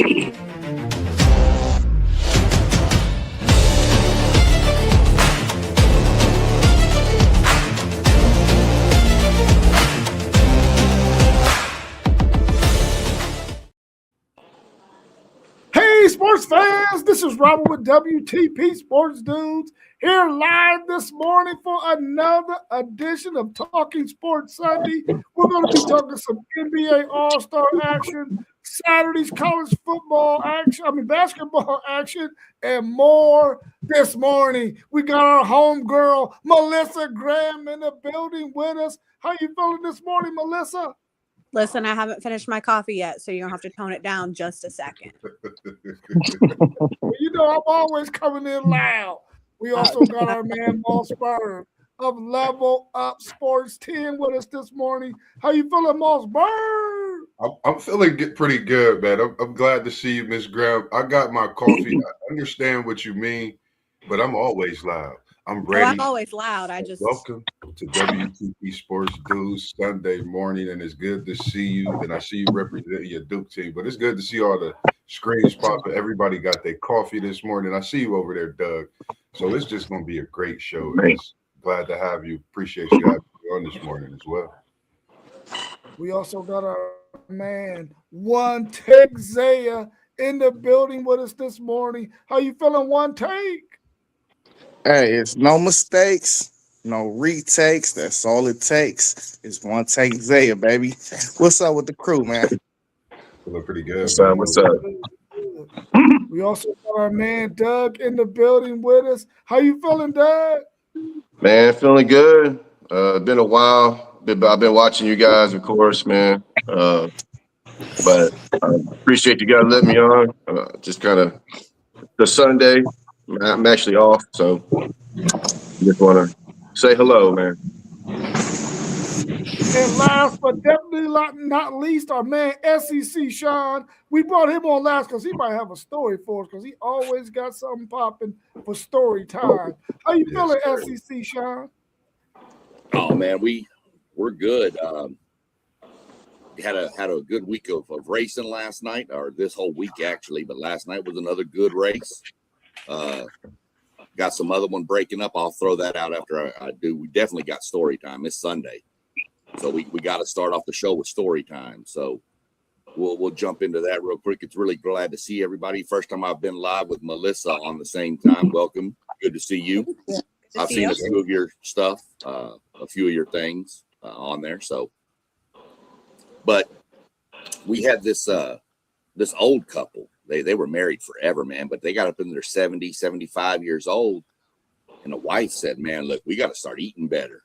Hey, sports fans, this is Robert with WTP Sports Dudes here live this morning for another edition of Talking Sports Sunday. We're going to be talking some NBA All-Star action, Saturday's college football action, basketball action, and more this morning. We got our homegirl, Melissa Graham, in the building with us. How you feeling this morning, Melissa? Listen, I haven't finished my coffee yet, so you're going to have to tone it down just a second. You know, I'm always coming in loud. We also got our man, Moss Bird of Level Up Sports 10 with us this morning. How you feeling, Moss Bird? I'm feeling pretty good, man. I'm glad to see you, Miss Graham. I got my coffee. I understand what you mean, but I'm always loud. I'm ready. Oh, I'm always loud. Welcome to WTP Sports Dudes Sunday morning, and it's good to see you. And I see you representing your Duke team, but it's good to see all the screens popping. Everybody got their coffee this morning. I see you over there, Doug. So it's just going to be a great show. Glad to have you. Appreciate you having me on this morning as well. We also got our man, One Take Zaya, in the building with us this morning. How you feeling, One Take? Hey, it's no mistakes, no retakes. That's all it takes. It's One Take Zaya, baby. What's up with the crew, man? Feeling pretty good. What's up? We also got our man Doug in the building with us. How you feeling, Doug? Man, feeling good. Been a while. I've been watching you guys, of course, man. But I appreciate you guys letting me on. Just kind of the Sunday. I'm actually off, so just want to say hello, man. And last but definitely not least, our man SEC Sean. We brought him on last because he might have a story for us because he always got something popping for story time. How you feeling, SEC Sean? Oh man, we're good. Had a good week of racing last night, or this whole week actually, but last night was another good race. Got some other one breaking up. I'll throw that out after I do. We definitely got story time. It's Sunday, so we got to start off the show with story time. So we'll jump into that real quick. It's really glad to see everybody. First time I've been live with Melissa on the same time. Welcome. Good to see you. I've seen a few of your stuff, a few of your things on there. So, but we had this old couple. They were married forever, man, but they got up in their 70, 75 years old. And the wife said, man, look, we got to start eating better.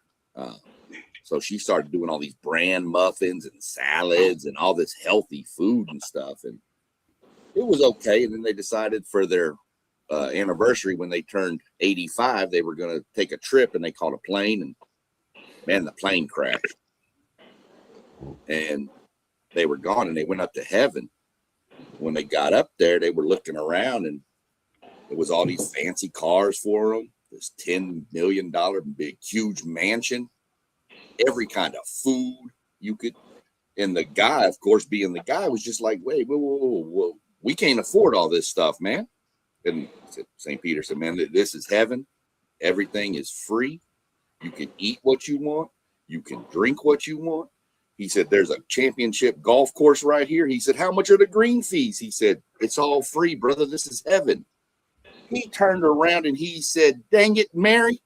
So she started doing all these bran muffins and salads and all this healthy food and stuff. And it was okay. And then they decided for their anniversary, when they turned 85, they were going to take a trip, and they called a plane. And man, the plane crashed. And they were gone, and they went up to heaven. When they got up there, they were looking around, and it was all these fancy cars for them, this $10 million big, huge mansion, every kind of food you could. And the guy, of course, being the guy, was just like, wait, whoa, we can't afford all this stuff, man. And St. Peter said, man, this is heaven. Everything is free. You can eat what you want. You can drink what you want. He said, there's a championship golf course right here. He said, how much are the green fees? He said, it's all free, brother. This is heaven. He turned around and he said, dang it, Mary,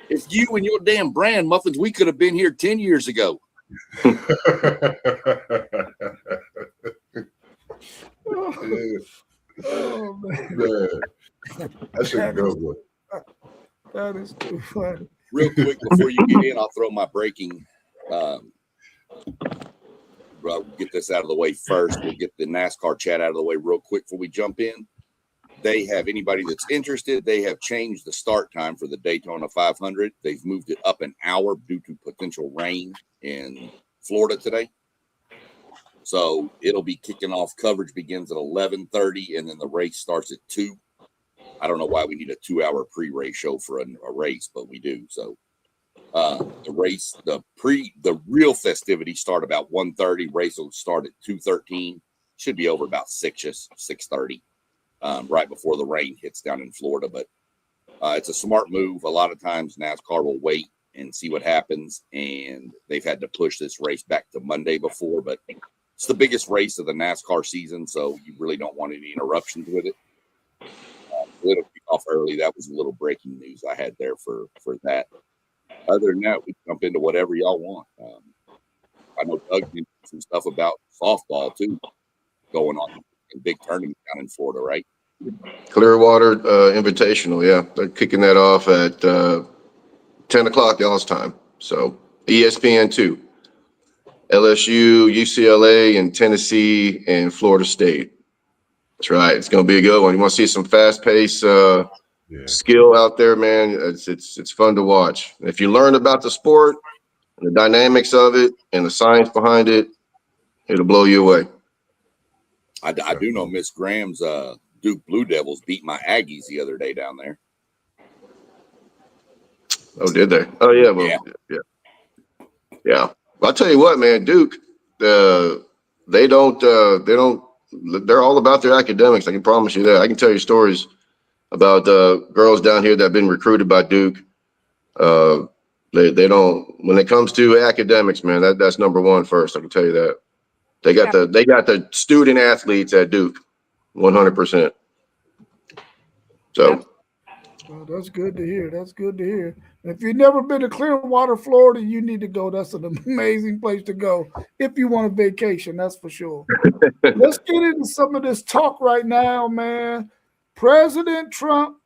if you and your damn bran muffins, we could have been here 10 years ago. Oh, man. That's a good one. That is too funny. Real quick, before you get in, I'll throw my breaking we'll get this out of the way first. We'll get the NASCAR chat out of the way real quick before we jump in. They have, anybody that's interested, they have changed the start time for the Daytona 500. They've moved it up an hour due to potential rain in Florida today. So it'll be kicking off. Coverage begins at 11:30, and then the race starts at 2. I don't know why we need a 2-hour pre-race show for a race, but we do. So the real festivities start about 1:30. Race will start at 2:13. should be over about 6:30, right before the rain hits down in Florida. But it's a smart move. A lot of times NASCAR will wait and see what happens, and they've had to push this race back to Monday before, but it's the biggest race of the NASCAR season, so you really don't want any interruptions with it. It'll kick off early. That was a little breaking news I had there for that. Other than that, we jump into whatever y'all want. I know Doug did some stuff about softball too, going on in big tournament down in Florida, right? Clearwater Invitational, yeah. They're kicking that off at 10 o'clock y'all's time. So ESPN2. LSU, UCLA, and Tennessee, and Florida State. That's right. It's going to be a good one. You want to see some fast-paced skill out there, man? It's fun to watch. If you learn about the sport and the dynamics of it and the science behind it, it'll blow you away. I do know Miss Graham's Duke Blue Devils beat my Aggies the other day down there. Oh, did they? Oh, yeah. Well, yeah. Well, I'll tell you what, man, Duke, they're all about their academics. I can promise you that. I can tell you stories about girls down here that have been recruited by Duke. They don't, when it comes to academics, man, that's number one first. I can tell you that. They got the student athletes at Duke, 100%. So. Well, that's good to hear. That's good to hear. And if you've never been to Clearwater, Florida, you need to go. That's an amazing place to go if you want a vacation, that's for sure. Let's get into some of this talk right now, man. President Trump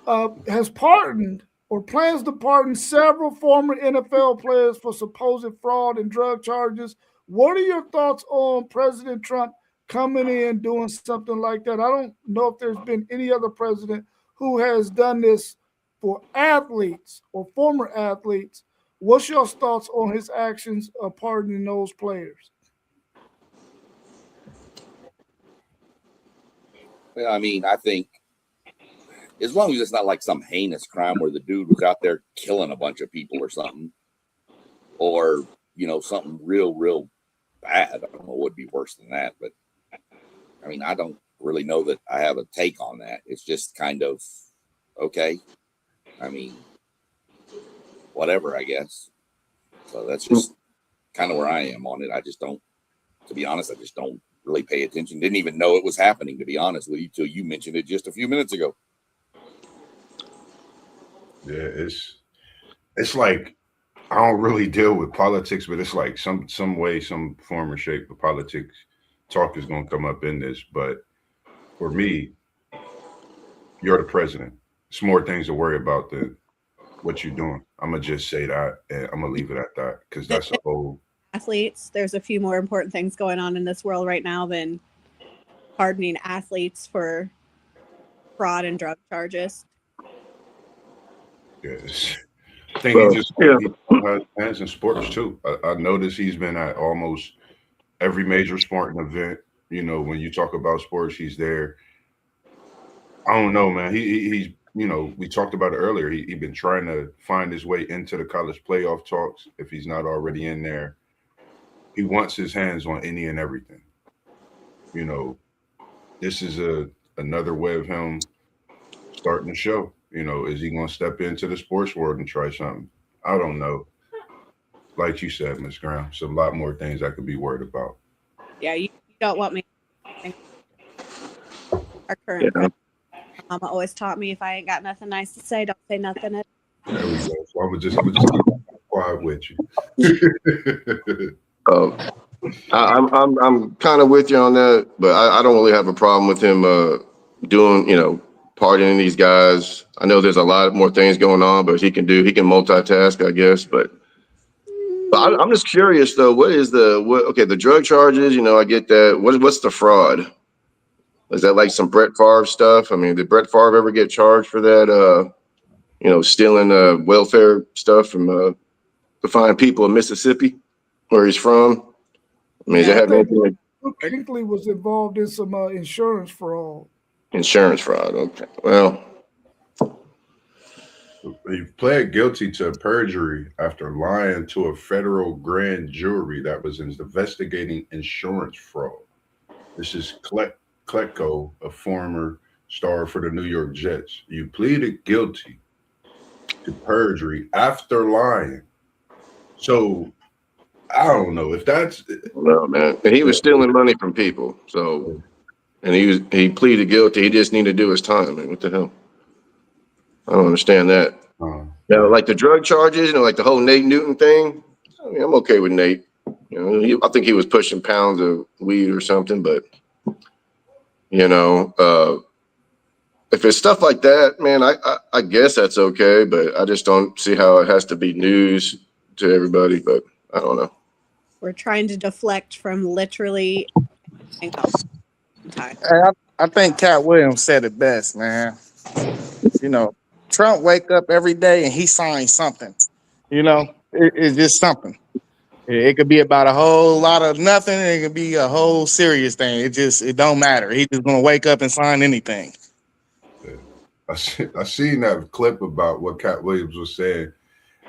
has pardoned or plans to pardon several former NFL players for supposed fraud and drug charges. What are your thoughts on President Trump coming in doing something like that? I don't know if there's been any other president who has done this for athletes or former athletes. What's your thoughts on his actions of pardoning those players? Well, I mean, I think as long as it's not like some heinous crime where the dude was out there killing a bunch of people or something, or, something real bad. I don't know what would be worse than that, but I mean, I don't really know that I have a take on that. It's just kind of okay. I mean, whatever, I guess. So that's just kind of where I am on it. I just don't, to be honest, I just don't really pay attention. Didn't even know it was happening, to be honest with you, till you mentioned it just a few minutes ago. Yeah, it's like I don't really deal with politics, but it's like some way, some form or shape of politics talk is going to come up in this. But for me, you're the president. It's more things to worry about than what you're doing. I'm going to just say that, and I'm going to leave it at that, because that's a whole... Athletes, there's a few more important things going on in this world right now than pardoning athletes for fraud and drug charges. Yes. I think he has fans in sports too. I noticed he's been at almost every major sporting event. When you talk about sports, he's there. I don't know, man. He's we talked about it earlier. He's been trying to find his way into the college playoff talks. If he's not already in there, he wants his hands on any and everything. This is another way of him starting the show. Is he going to step into the sports world and try something? I don't know. Like you said, Ms. Graham, there's a lot more things I could be worried about. Yeah, you don't want me. Our current president. Mama always taught me if I ain't got nothing nice to say, don't say nothing. There we go. So I'm just keep quiet with you. I'm kind of with you on that, but I don't really have a problem with him doing, pardoning these guys. I know there's a lot more things going on, but he can multitask, I guess. But I'm just curious though, the drug charges, I get that. What's the fraud? Is that like some Brett Favre stuff? I mean, did Brett Favre ever get charged for that, stealing welfare stuff from the fine people of Mississippi, where he's from? I mean, Hinckley was involved in some insurance fraud. Insurance fraud. Okay. Well, he pled guilty to perjury after lying to a federal grand jury that was investigating insurance fraud. This is Klecko, a former star for the New York Jets. You pleaded guilty to perjury after lying. So I don't know if that's No, man. And he was stealing money from people. So, and he pleaded guilty. He just needed to do his time. Man, what the hell? I don't understand that. Like the drug charges, like the whole Nate Newton thing. I mean, I'm okay with Nate. I think he was pushing pounds of weed or something, but if it's stuff like that, man, I guess that's okay, but I just don't see how it has to be news to everybody. But I don't know. We're trying to deflect from literally time. I think Cat Williams said it best, man. Trump wake up every day and he signs something. It's just something. It could be about a whole lot of nothing. It could be a whole serious thing. It don't matter. He's just gonna wake up and sign anything. I seen that clip about what Cat Williams was saying,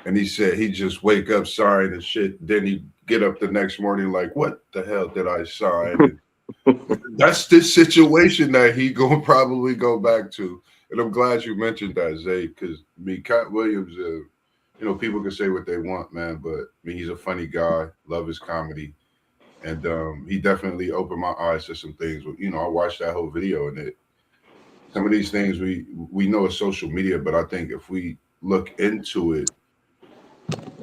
and he said he just wake up sign and shit. Then he get up the next morning like, what the hell did I sign? That's the situation that he gonna probably go back to. And I'm glad you mentioned that, Zay, because Cat Williams, people can say what they want, man, but he's a funny guy. Love his comedy, and he definitely opened my eyes to some things. I watched that whole video, and some of these things we know is social media, but I think if we look into it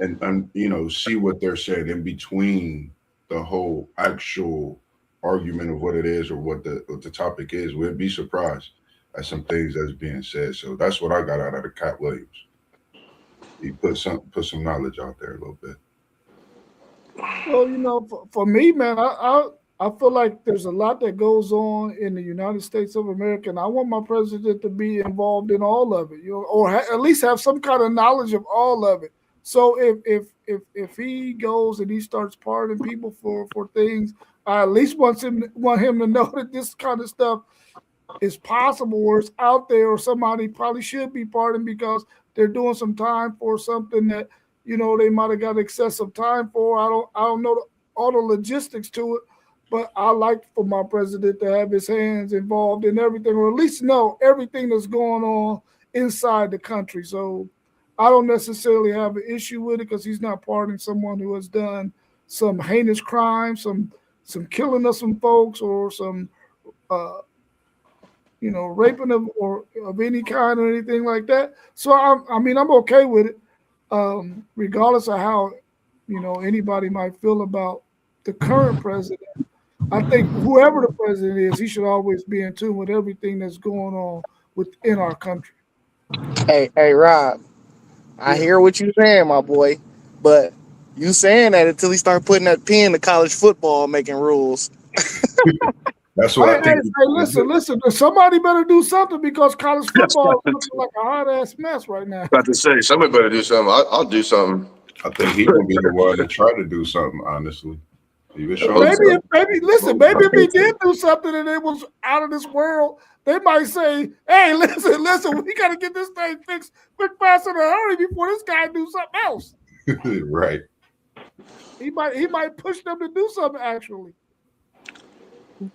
and see what they're saying in between the whole actual argument of what it is or what the topic is, we'd be surprised at some things that's being said. So that's what I got out of the Cat Williams. He put some knowledge out there a little bit. Well, for me, man, I feel like there's a lot that goes on in the United States of America, and I want my president to be involved in all of it, or at least have some kind of knowledge of all of it. So if he goes and he starts pardoning people for things, I at least want him to know that this kind of stuff is possible, or it's out there, or somebody probably should be pardoned because they're doing some time for something that they might have got excessive time for. I don't know all the logistics to it, but I like for my president to have his hands involved in everything, or at least know everything that's going on inside the country. So I don't necessarily have an issue with it because he's not pardoning someone who has done some heinous crime, some killing of some folks, or some raping of any kind or anything like that. So I'm okay with it, regardless of how anybody might feel about the current president. I think whoever the president is, he should always be in tune with everything that's going on within our country. Hey, Rob, I hear what you're saying, my boy, but you saying that until he start putting that pen to college football, making rules. That's what I think. Hey, listen. Somebody better do something because college football is looking like a hot ass mess right now. About to say somebody better do something. I'll do something. I think he will be the one to try to do something. Honestly, maybe if he did do something and it was out of this world, they might say, "Hey, listen, we got to get this thing fixed quick, fast, in a hurry before this guy do something else." Right. He might push them to do something. Actually,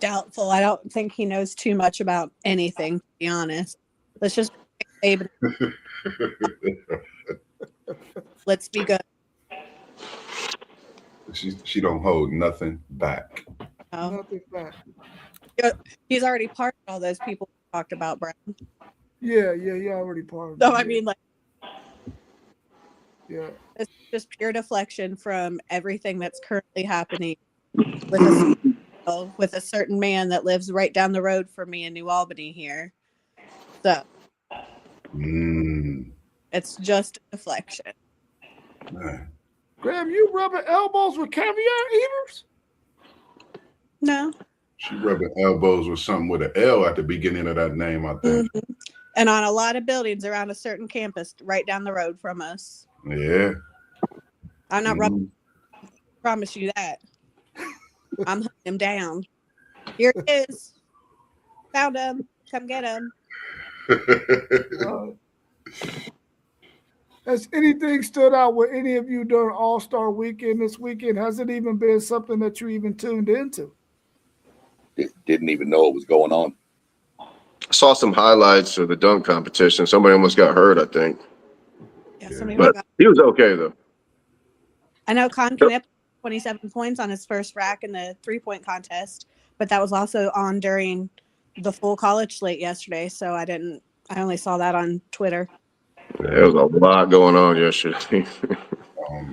doubtful. I don't think he knows too much about anything, to be honest. Let's just let's be good. She don't hold nothing back. Nothing back. He's already pardoned all those people we talked about, Brown. Yeah, he already pardoned. So I mean, yeah, it's just pure deflection from everything that's currently happening with a certain man that lives right down the road from me in New Albany here. So it's just a deflection. Graham, you rubbing elbows with caviar eaters? No. She rubbing elbows with something with an L at the beginning of that name, I think. Mm-hmm. And on a lot of buildings around a certain campus right down the road from us. Yeah. I'm not rubbing. Promise you that. I'm hunting him down. Here it is. Found him. Come get him. Has anything stood out with any of you during All-Star Weekend this weekend? Has it even been something that you even tuned into? didn't even know it was going on. I saw some highlights of the dunk competition. Somebody almost got hurt, I think. Yeah, somebody But he was okay, though. I know Con Knipp 27 points on his first rack in the 3-point contest, but that was also on during the full college slate yesterday, so I only saw that on Twitter. Yeah, there was a lot going on yesterday. I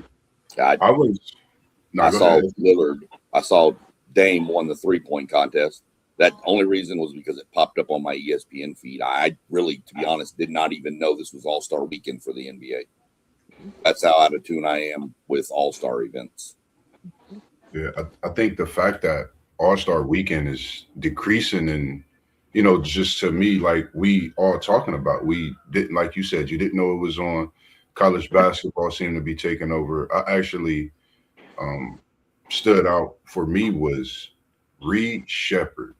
saw Lillard. I saw Dame won the 3-point contest. That only reason was because it popped up on my ESPN feed. I really, to be honest, did not even know this was All-Star Weekend for the NBA. That's how out of tune I am with All-Star events. Yeah, I think the fact that All-Star Weekend is decreasing, and just to me, like we all talking about, we didn't, like you said, you didn't know it was on. College basketball seemed to be taking over. I actually stood out for me was Reed Shepherd,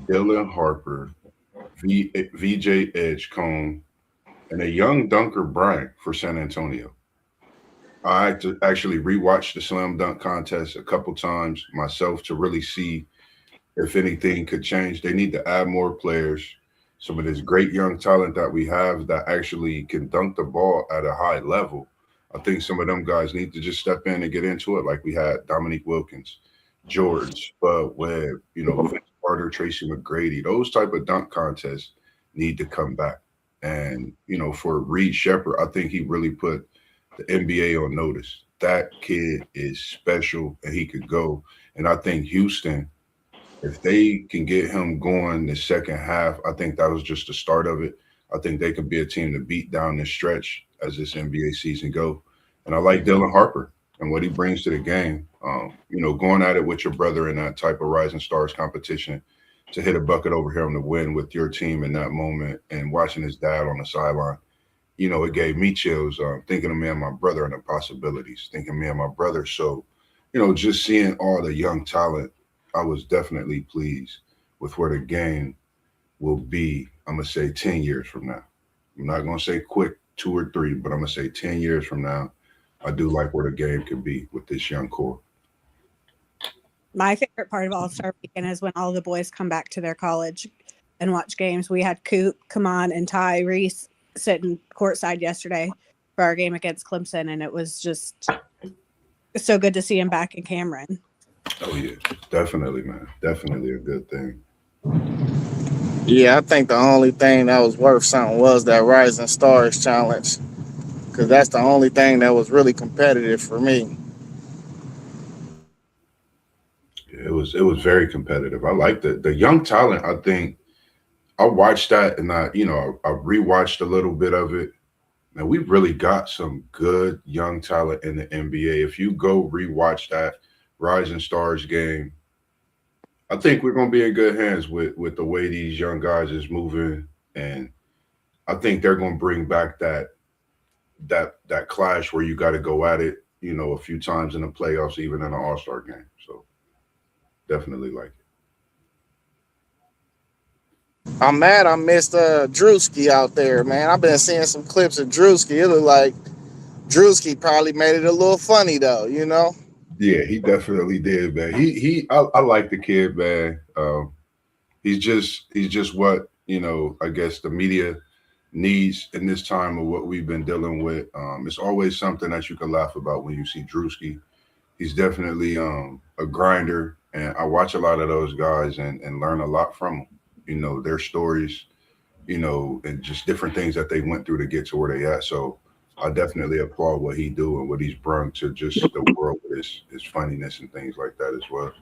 Dylan Harper, VJ Edgecombe, and a young Dunker Bryant for San Antonio. I had to actually rewatch the slam dunk contest a couple times myself to really see if anything could change. They need to add more players. Some of this great young talent that we have that actually can dunk the ball at a high level. I think some of them guys need to just step in and get into it, like we had Dominique Wilkins, George, Bud Webb, Vince Carter, Tracy McGrady. Those type of dunk contests need to come back. And, for Reed Shepherd, I think he really put the NBA on notice. That kid is special and he could go. And I think Houston, if they can get him going the second half, I think that was just the start of it. I think they could be a team to beat down this stretch as this NBA season go. And I like Dylan Harper and what he brings to the game. Going at it with your brother in that type of Rising Stars competition, to hit a bucket over him to win with your team in that moment, and watching his dad on the sideline, it gave me chills, thinking of me and my brother and the possibilities, thinking me and my brother. So, just seeing all the young talent, I was definitely pleased with where the game will be. I'm going to say 10 years from now. I'm not going to say quick 2 or 3, but I'm going to say 10 years from now, I do like where the game could be with this young core. My favorite part of All-Star Weekend is when all the boys come back to their college and watch games. We had Coop, Kaman, and Ty Reese sitting courtside yesterday for our game against Clemson, and it was just so good to see him back in Cameron. Oh, yeah. Definitely, man. Definitely a good thing. Yeah, I think the only thing that was worth something was that Rising Stars Challenge, because that's the only thing that was really competitive for me. It was very competitive. I liked it. The young talent, I think I watched that, and I rewatched a little bit of it. And we really got some good young talent in the NBA. If you go rewatch that Rising Stars game, I think we're going to be in good hands with the way these young guys is moving. And I think they're going to bring back that clash where you got to go at it, a few times in the playoffs, even in an All-Star game. So definitely like it. I'm mad I missed Drewski out there, man. I've been seeing some clips of Drewski. It looked like Drewski probably made it a little funny, though, Yeah, he definitely did, man. I like the kid, man. He's just what, I guess the media needs in this time of what we've been dealing with. It's always something that you can laugh about when you see Drewski. He's definitely a grinder, and I watch a lot of those guys and learn a lot from them. Their stories, and just different things that they went through to get to where they at. So I definitely applaud what he do and what he's brought to just the world with his funniness and things like that as well.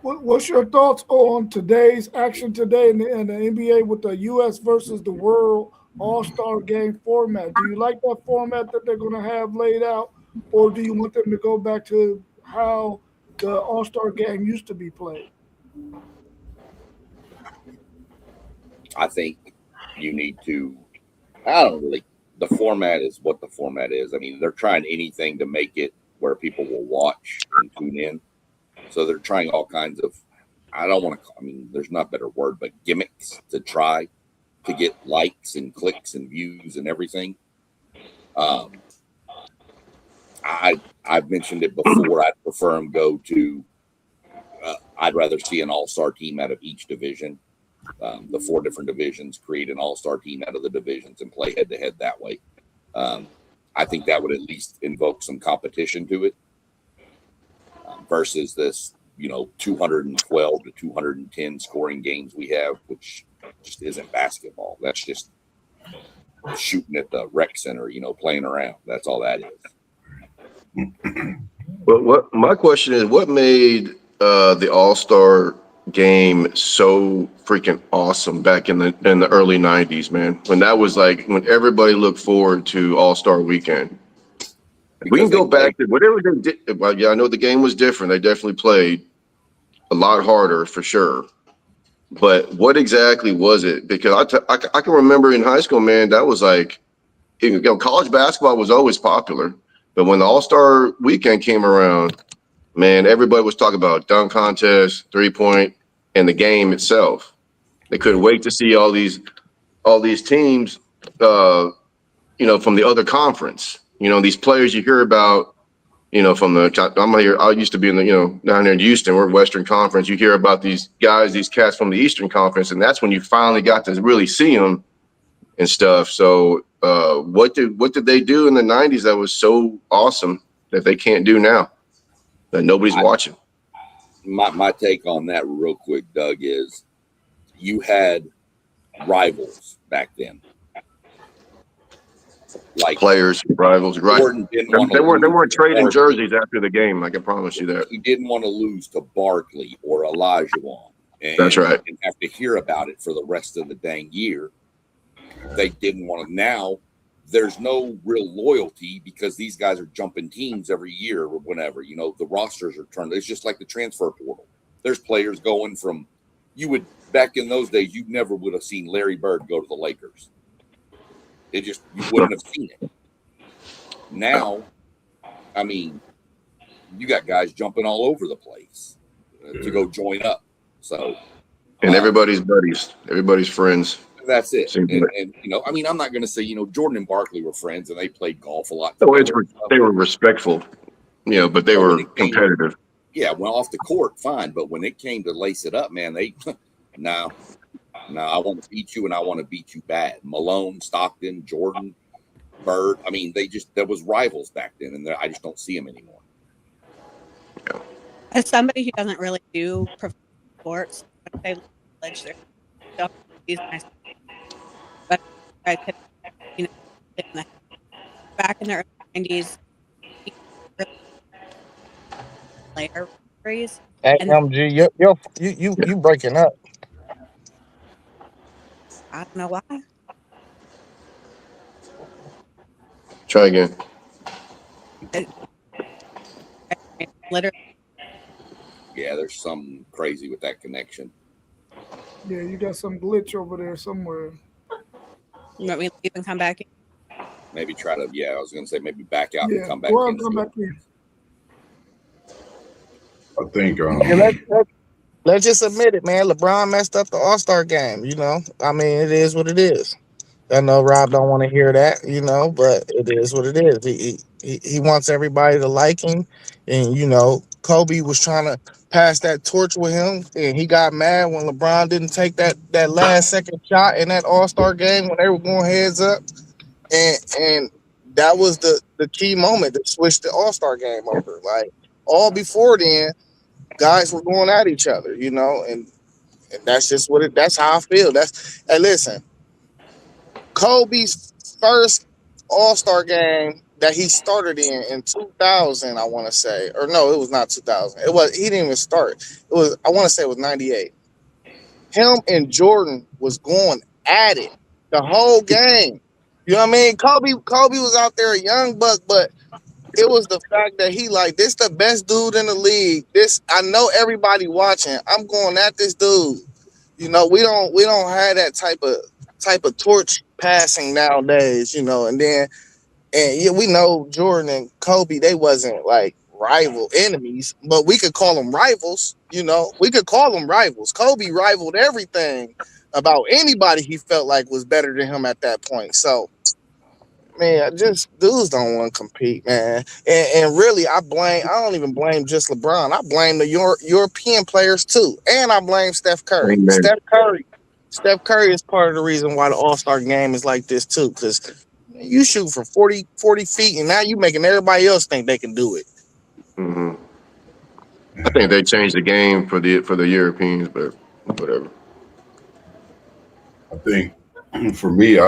What's your thoughts on today's action today in the NBA with the U.S. versus the world All-Star game format? Do you like that format that they're going to have laid out, or do you want them to go back to how the All-Star game used to be played? I think you need to, the format is what the format is. I mean, they're trying anything to make it where people will watch and tune in. So they're trying all kinds of, there's not a better word, but gimmicks to try to get likes and clicks and views and everything. I I've mentioned it before. I'd prefer him go to. I'd rather see an all-star team out of each division. The 4 different divisions, create an all-star team out of the divisions and play head-to-head that way. I think that would at least invoke some competition to it versus this, 212 to 210 scoring games we have, which just isn't basketball. That's just shooting at the rec center, playing around. That's all that is. Well, my question is, what made the All-Star game so freaking awesome back in the early 90s, man? When that was like when everybody looked forward to All-Star weekend. We can go back to whatever they did. Well, yeah, I know the game was different. They definitely played a lot harder for sure. But what exactly was it? Because I can remember in high school, man, that was like, college basketball was always popular. But when the All-Star weekend came around, man, everybody was talking about dunk contest, 3-point, and the game itself. They couldn't wait to see all these teams, from the other conference. These players you hear about, from I used to be in the, down there in Houston, we're Western Conference. You hear about these guys, these cats from the Eastern Conference, and that's when you finally got to really see them and stuff. So what did they do in the 90s that was so awesome that they can't do now, that nobody's watching? My take on that real quick, Doug, is you had rivals back then. Like players, rivals, right? They weren't trading jerseys after the game. I can promise you that. He didn't want to lose to Barkley or Olajuwon. That's right. And have to hear about it for the rest of the dang year. They didn't want to. Now there's no real loyalty because these guys are jumping teams every year or whenever. The rosters are turned. It's just like the transfer portal. There's players going from back in those days, you never would have seen Larry Bird go to the Lakers. You wouldn't have seen it. Now, I mean, you got guys jumping all over the place to go join up. So, and everybody's buddies, everybody's friends. That's it. And I'm not going to say, Jordan and Barkley were friends and they played golf a lot. They were respectful, but they were competitive. Well, off the court, fine. But when it came to lace it up, man, no, I want to beat you and I want to beat you bad. Malone, Stockton, Jordan, Bird. I mean, there was rivals back then and I just don't see them anymore. Yeah. As somebody who doesn't really do professional sports, I say college, they're these nice. But I could, back in the early 90s, later series. Hey, MG, you breaking up. I don't know why. Try again. Literally. Yeah, there's something crazy with that connection. Yeah, you got some glitch over there somewhere. You want me to leave and come back in? Maybe try to, I was going to say maybe back out and come back Well, in. come back in. I think Let's just admit it, man. LeBron messed up the All-Star game, I mean, it is what it is. I know Rob don't want to hear that, but it is what it is. He wants everybody to like him. And, Kobe was trying to pass that torch with him. And he got mad when LeBron didn't take that last second shot in that All-Star game when they were going heads up. And that was the key moment that switched the All-Star game over. Like, all before then, guys were going at each other, and that's just that's how I feel. Hey, listen, Kobe's first All-Star game that he started in 2000, I want to say, or no, it was not 2000. He didn't even start. I want to say it was 98. Him and Jordan was going at it the whole game. You know what I mean? Kobe was out there a young buck, but it was the fact that he this the best dude in the league. I know everybody watching. I'm going at this dude. We don't have that type of torch passing nowadays, and we know Jordan and Kobe, they wasn't like rival enemies, but we could call them rivals, we could call them rivals. Kobe rivaled everything about anybody he felt like was better than him at that point. So Man, just dudes don't want to compete, man. And really, I don't even blame just LeBron. I blame the European players too. And I blame Steph Curry. Amen. Steph Curry is part of the reason why the All-Star game is like this too. Because you shoot from 40 feet, and now you making everybody else think they can do it. Hmm. I think they changed the game for the Europeans, but whatever. I think for me,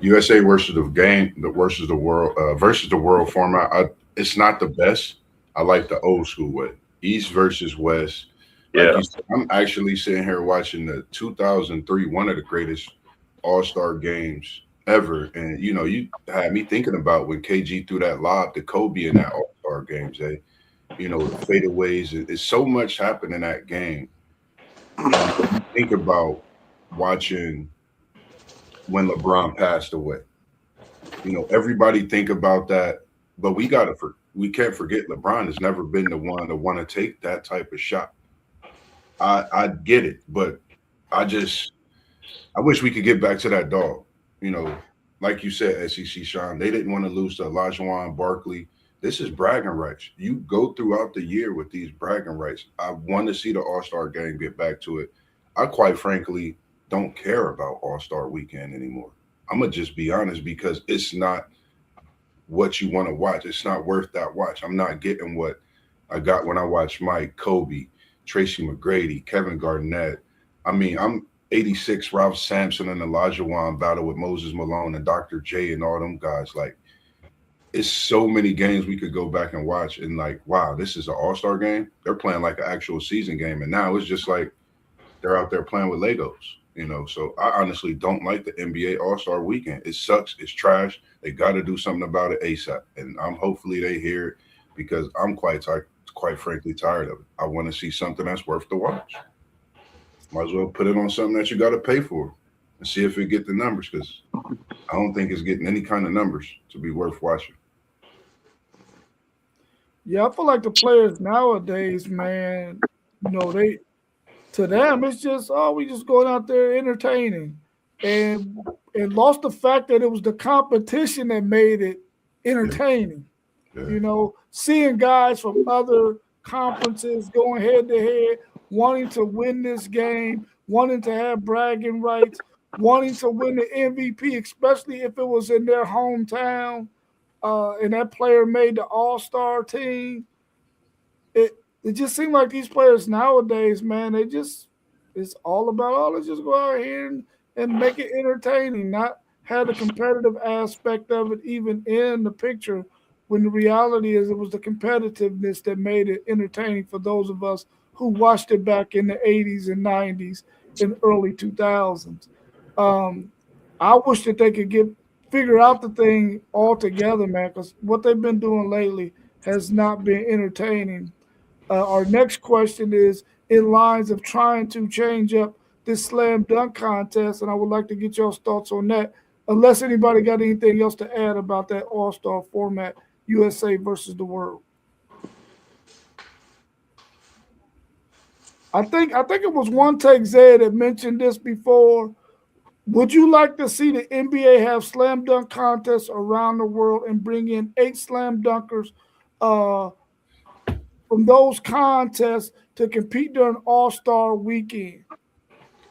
USA versus the world format. It's not the best. I like the old school way, East versus West. Like Yeah. you said, I'm actually sitting here watching the 2003, one of the greatest All-Star games ever, and you had me thinking about when KG threw that lob to Kobe in that All-Star games. The fadeaways. It's so much happened in that game, and then you think about watching when LeBron passed away. Everybody think about that, but we can't forget LeBron has never been the one to want to take that type of shot. I get it, but I wish we could get back to that dog. Like you said, SEC Sean, they didn't want to lose to Olajuwon Barkley. This is bragging rights. You go throughout the year with these bragging rights. I want to see the All-Star game get back to it. I quite frankly don't care about All-Star weekend anymore. I'm gonna just be honest because it's not what you want to watch. It's not worth that watch. I'm not getting what I got when I watched Mike, Kobe, Tracy McGrady, Kevin Garnett. I mean, I'm 86 Ralph Sampson and Olajuwon battle with Moses Malone and Dr. J and all them guys. Like, it's so many games we could go back and watch and like, wow, this is an all-star game. They're playing like an actual season game. And now it's just like they're out there playing with Legos. So I honestly don't like the NBA All-Star weekend. It sucks. It's trash. They got to do something about it ASAP. And hopefully they hear it because I'm quite frankly tired of it. I want to see something that's worth the watch. Might as well put it on something that you got to pay for and see if it get the numbers because I don't think it's getting any kind of numbers to be worth watching. Yeah, I feel like the players nowadays, man, to them it's just we just going out there entertaining, and lost the fact that it was the competition that made it entertaining. Yeah. Seeing guys from other conferences going head to head, wanting to win this game, wanting to have bragging rights, wanting to win the MVP, especially if it was in their hometown, and that player made the All-Star team. It just seemed like these players nowadays, man, it's all about, let's just go out here and make it entertaining, not have the competitive aspect of it even in the picture, when the reality is it was the competitiveness that made it entertaining for those of us who watched it back in the 80s and 90s and early 2000s. I wish that they could figure out the thing altogether, man, because what they've been doing lately has not been entertaining. Our next question is in lines of trying to change up this slam dunk contest, and I would like to get y'all's thoughts on that. Unless anybody got anything else to add about that All-Star format, USA versus the world. I think it was One Take Zay that mentioned this before. Would you like to see the NBA have slam dunk contests around the world and bring in 8 slam dunkers from those contests to compete during All-Star weekend?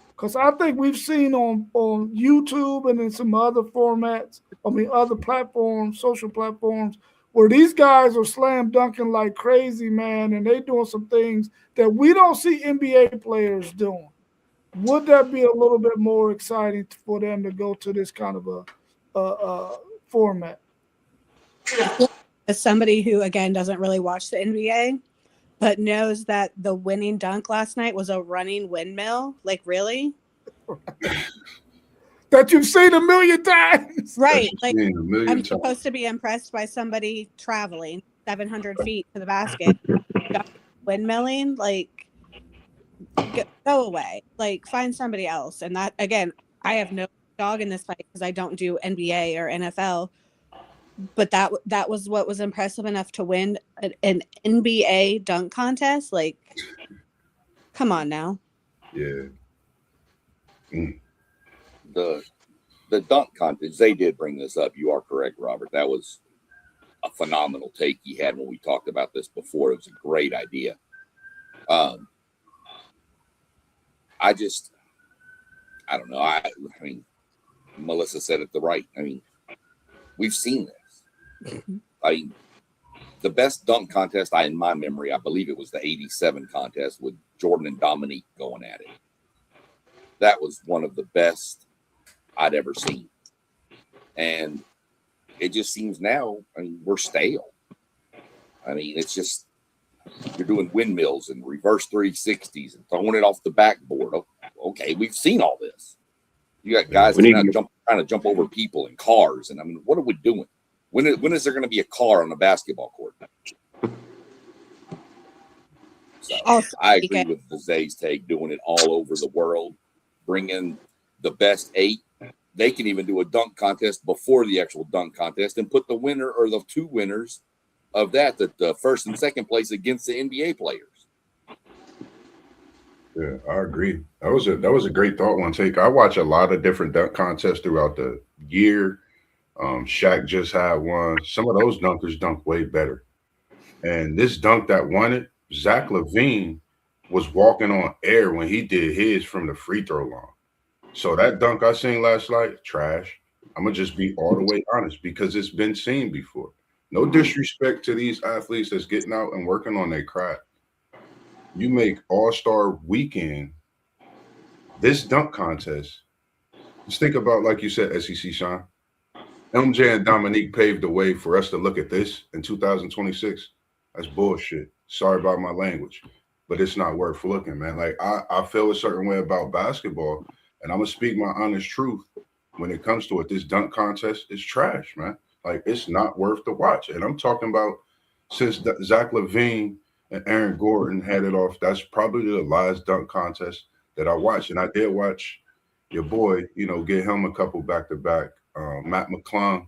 Because I think we've seen on YouTube and in some other formats, other platforms, social platforms, where these guys are slam dunking like crazy, man, and they doing some things that we don't see NBA players doing. Would that be a little bit more exciting for them to go to this kind of a format? As somebody who, again, doesn't really watch the NBA, but knows that the winning dunk last night was a running windmill, like, really? That you've seen a million times. Right. Like, I'm supposed to be impressed by somebody traveling 700 feet to the basket, windmilling, like, go away, like, find somebody else. And that, again, I have no dog in this fight because I don't do NBA or NFL, but that was what was impressive enough to win an NBA dunk contest. Like, come on now. Yeah. The the dunk contest, they did bring this up. You are correct, Robert. That was a phenomenal take he had when we talked about this before. It was a great idea. I don't know. I mean, Melissa said it right. I mean, we've seen this. I mean, the best dunk contest in my memory, I believe it was the 87 contest with Jordan and Dominique going at it. That was one of the best I'd ever seen. And it just seems now, I mean, we're stale. I mean, it's just, you're doing windmills and reverse 360s and throwing it off the backboard. Okay, we've seen all this. You got guys trying to jump over people in cars. And I mean, what are we doing? When is there going to be a car on a basketball court? So I agree with the Zay's take, doing it all over the world, bring in the best 8. They can even do a dunk contest before the actual dunk contest and put the winner or the 2 winners of that the first and second place against the NBA players. Yeah, I agree. That was a great thought one take. I watch a lot of different dunk contests throughout the year. Shaq just had one. Some of those dunkers dunk way better. And this dunk that won it, Zach LaVine was walking on air when he did his from the free throw line. So that dunk I seen last night, trash. I'm gonna just be all the way honest because it's been seen before. No disrespect to these athletes that's getting out and working on their craft. You make All-Star Weekend this dunk contest. Just think about, like you said, SEC Sean. MJ and Dominique paved the way for us to look at this in 2026. That's bullshit. Sorry about my language, but it's not worth looking, man. Like I feel a certain way about basketball, and I'm gonna speak my honest truth when it comes to it. This dunk contest is trash, man. Like it's not worth the watch. And I'm talking about since Zach LaVine and Aaron Gordon had it off. That's probably the last dunk contest that I watched, and I did watch your boy, get him a couple back-to-back. Matt McClung.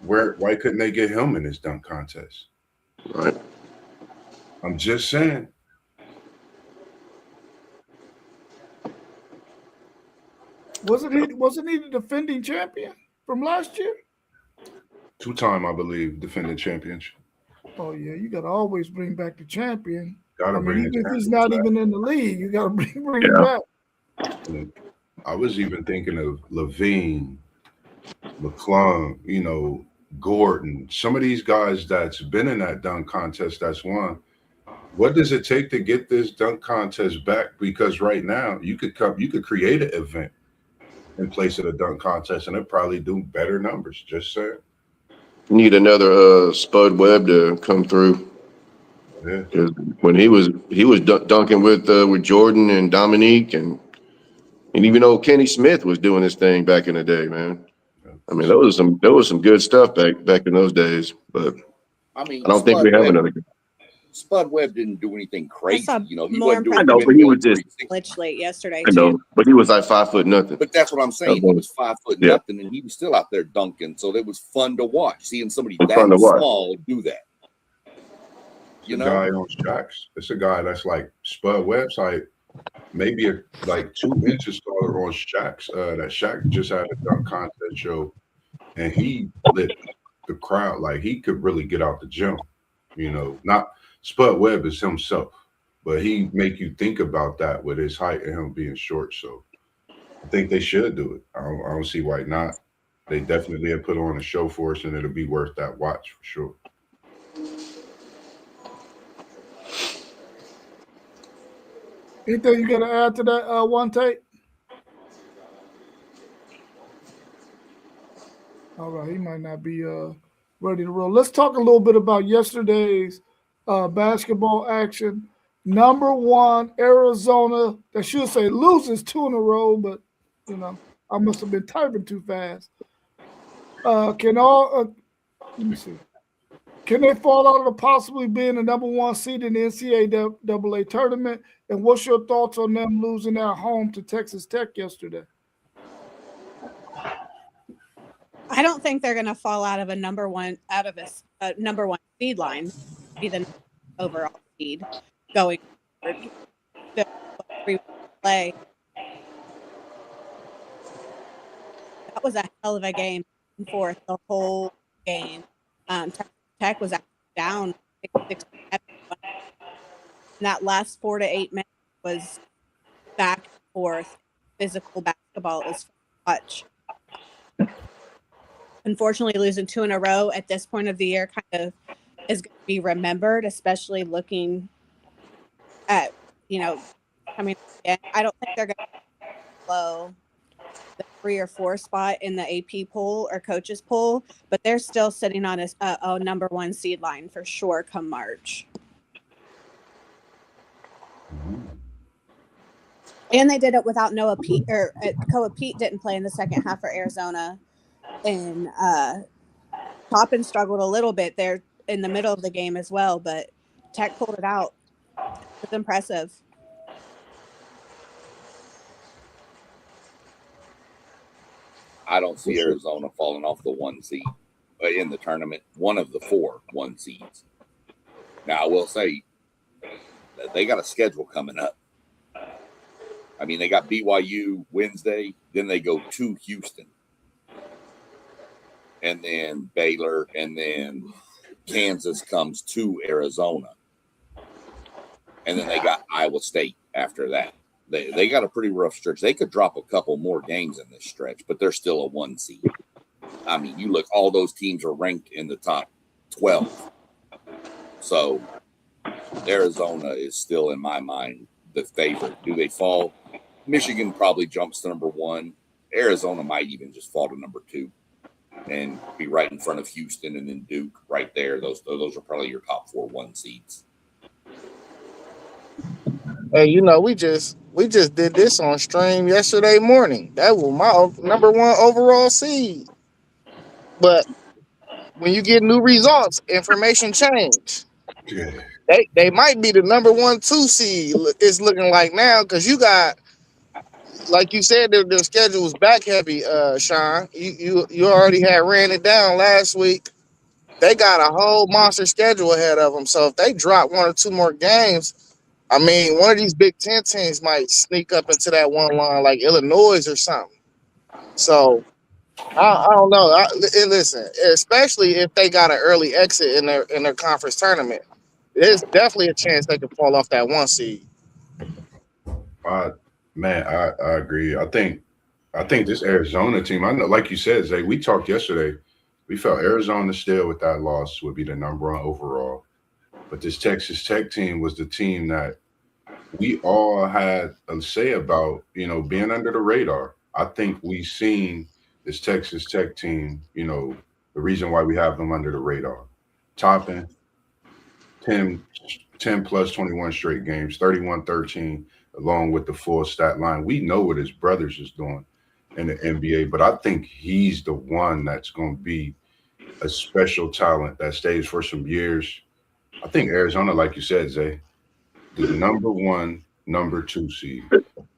Why couldn't they get him in this dunk contest? Right. I'm just saying. Wasn't he the defending champion from last year? 2-time, I believe, defending championship. Oh yeah, you gotta always bring back the champion. Bring even if he's not back. Even in the league, you gotta bring him back. I was even thinking of LaVine, McClung, Gordon, some of these guys that's been in that dunk contest that's won. What does it take to get this dunk contest back? Because right now you could create an event in place of the dunk contest and it probably do better numbers. Just saying. You need another Spud Webb to come through. Yeah. When he was dunking with Jordan and Dominique and even old Kenny Smith was doing his thing back in the day, man. I mean, there was some good stuff back in those days, but I don't think we have another guy. Spud Webb didn't do anything crazy. He wasn't doing. I know, but he was just glitch late yesterday. I know, but he was like 5 nothing. But that's what I'm saying. He was 5 nothing, and he was still out there dunking. So it was fun to watch, seeing somebody that small do that. Guy on Shaq's. It's a guy that's like Spud Webb's height, maybe like 2 inches taller on Shaq's. That Shaq just had a dunk contest show, and he lit the crowd. Like he could really get out the gym. Not Spud Webb is himself, but he make you think about that with his height and him being short. So I think they should do it. I don't see why not. They definitely have put on a show for us, and it'll be worth that watch for sure. Anything you got to add to that one take? All right, he might not be ready to roll. Let's talk a little bit about yesterday's basketball action. Number 1, Arizona. They should say loses 2 in a row, but I must have been typing too fast. Let me see. Can they fall out of possibly being the number 1 seed in the NCAA tournament? And what's your thoughts on them losing at home to Texas Tech yesterday? I don't think they're going to fall out of a number one seed line, be the overall seed going forward. Play. that was a hell of a game for the whole game. Tech was actually down 6-7. And that last 4 to 8 minutes was back and forth physical basketball. It was fun to watch. Unfortunately, losing 2 in a row at this point of the year kind of is going to be remembered, especially looking at, coming in. I don't think they're going to blow the 3 or 4 spot in the AP poll or coaches poll, but they're still sitting on a number 1 seed line for sure come March. And they did it without Noah Pete, or Koa Pete didn't play in the second half for Arizona. And Toppin struggled a little bit there in the middle of the game as well, but Tech pulled it out. It was impressive. I don't see Arizona falling off the 1 seed in the tournament, one of the 4 1 seeds. Now, I will say that they got a schedule coming up. I mean, they got BYU Wednesday, then they go to Houston, and then Baylor, and then Kansas comes to Arizona, and then they got Iowa State after that. They got a pretty rough stretch. They could drop a couple more games in this stretch, but they're still a 1 seed. I mean, you look, all those teams are ranked in the top 12. So Arizona is still, in my mind, the favorite. Do they fall? Michigan probably jumps to number 1. Arizona might even just fall to number 2 and be right in front of Houston and then Duke right there. Those are probably your top 4 1 seeds. Hey, we just did this on stream yesterday morning. That was my number 1 overall seed. But when you get new results, information change. Yeah. They might be the number 1, 2 seed. It's looking like now because you got, like you said, their schedule was back heavy. Sean, you already had ran it down last week. They got a whole monster schedule ahead of them. So if they drop 1 or 2 more games, I mean, one of these Big Ten teams might sneak up into that 1 line like Illinois or something. So I don't know. And listen, especially if they got an early exit in their conference tournament, there's definitely a chance they could fall off that 1 seed. I agree. I think this Arizona team, I know, like you said, Zay, we talked yesterday. We felt Arizona still with that loss would be the number 1 overall. But this Texas Tech team was the team that we all had a say about, being under the radar. I think we've seen this Texas Tech team, the reason why we have them under the radar. Topping 10 plus 21 straight games, 31-13, along with the full stat line. We know what his brothers is doing in the NBA, but I think he's the one that's going to be a special talent that stays for some years. I think Arizona, like you said, Zay, the number 1, number 2 seed.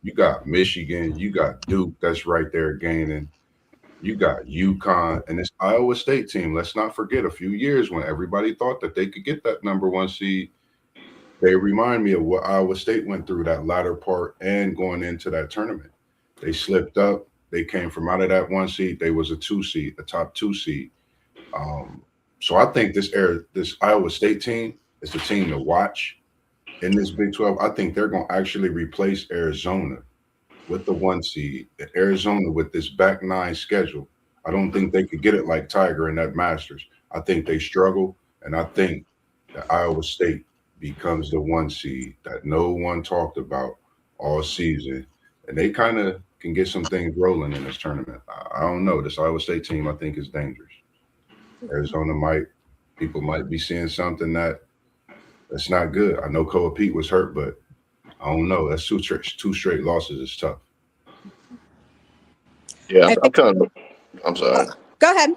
You got Michigan, you got Duke that's right there gaining. You got UConn and this Iowa State team. Let's not forget a few years when everybody thought that they could get that number 1 seed. They remind me of what Iowa State went through that latter part and going into that tournament. They slipped up. They came from out of that 1 seed. They was a 2 seed, a top 2 seed. So I think this Iowa State team is the team to watch in this Big 12. I think they're going to actually replace Arizona with the 1 seed. Arizona with this back 9 schedule, I don't think they could get it like Tiger in that Masters. I think they struggle, and I think that Iowa State becomes the 1 seed that no one talked about all season, and they kind of can get some things rolling in this tournament. I don't know. This Iowa State team, I think, is dangerous. Arizona people might be seeing something that's not good. I know Koa Pete was hurt, but I don't know. That's 2 straight losses is tough. Yeah, I'm sorry. Go ahead.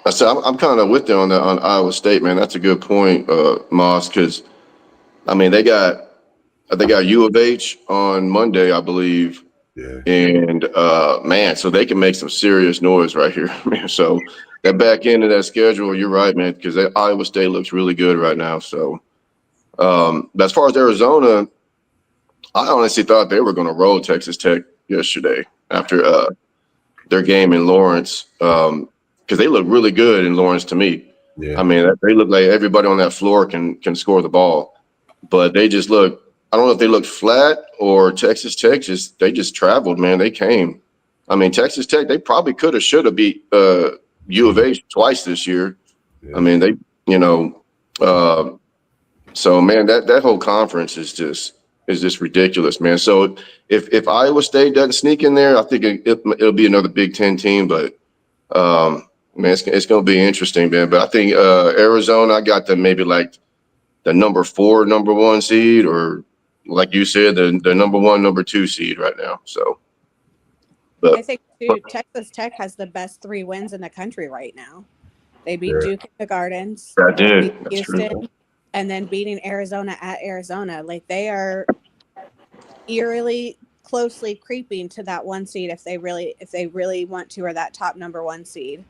I said I'm kind of with you on that on Iowa State, man. That's a good point, Moss, because I mean they got U of H on Monday, I believe. Yeah. And man, so they can make some serious noise right here, man. So that back end of that schedule, you're right, man, because Iowa State looks really good right now. So as far as Arizona, I honestly thought they were going to roll Texas Tech yesterday after their game in Lawrence because they look really good in Lawrence to me. Yeah. I mean, they look like everybody on that floor can score the ball, but they just look. I don't know if they looked flat or Texas Tech they just traveled, man. They came. I mean, Texas Tech, they probably should have beat U of H twice this year. Yeah. I mean, so man, that whole conference is just ridiculous, man. So if Iowa State doesn't sneak in there, I think it'll be another Big Ten team. But man, it's going to be interesting, man. But I think Arizona, I got them maybe like the number 1 seed, or like you said, the number 1, number 2 seed right now. So, but I think too, Texas Tech has the best 3 wins in the country right now. They beat Duke in the Gardens, I did. beat That's Houston, true. and then beating Arizona at Arizona. Like, they are eerily closely creeping to that 1 seed if they really want to, or that top number 1 seed.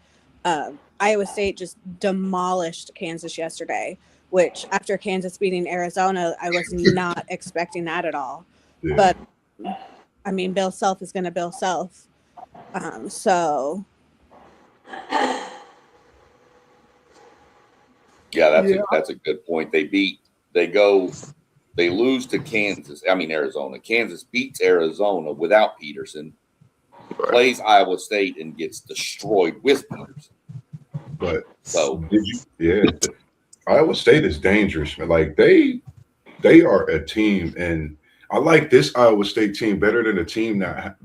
Iowa State just demolished Kansas yesterday, which after Kansas beating Arizona, I was not expecting that at all. Yeah. But I mean, Bill Self is going to Bill Self. So yeah, that's a good point. They lose to Kansas. I mean, Arizona. Kansas beats Arizona without Peterson, plays Iowa State, and gets destroyed with Peterson. But so Iowa State is dangerous, man. Like they are a team, and I like this Iowa State team better than the team that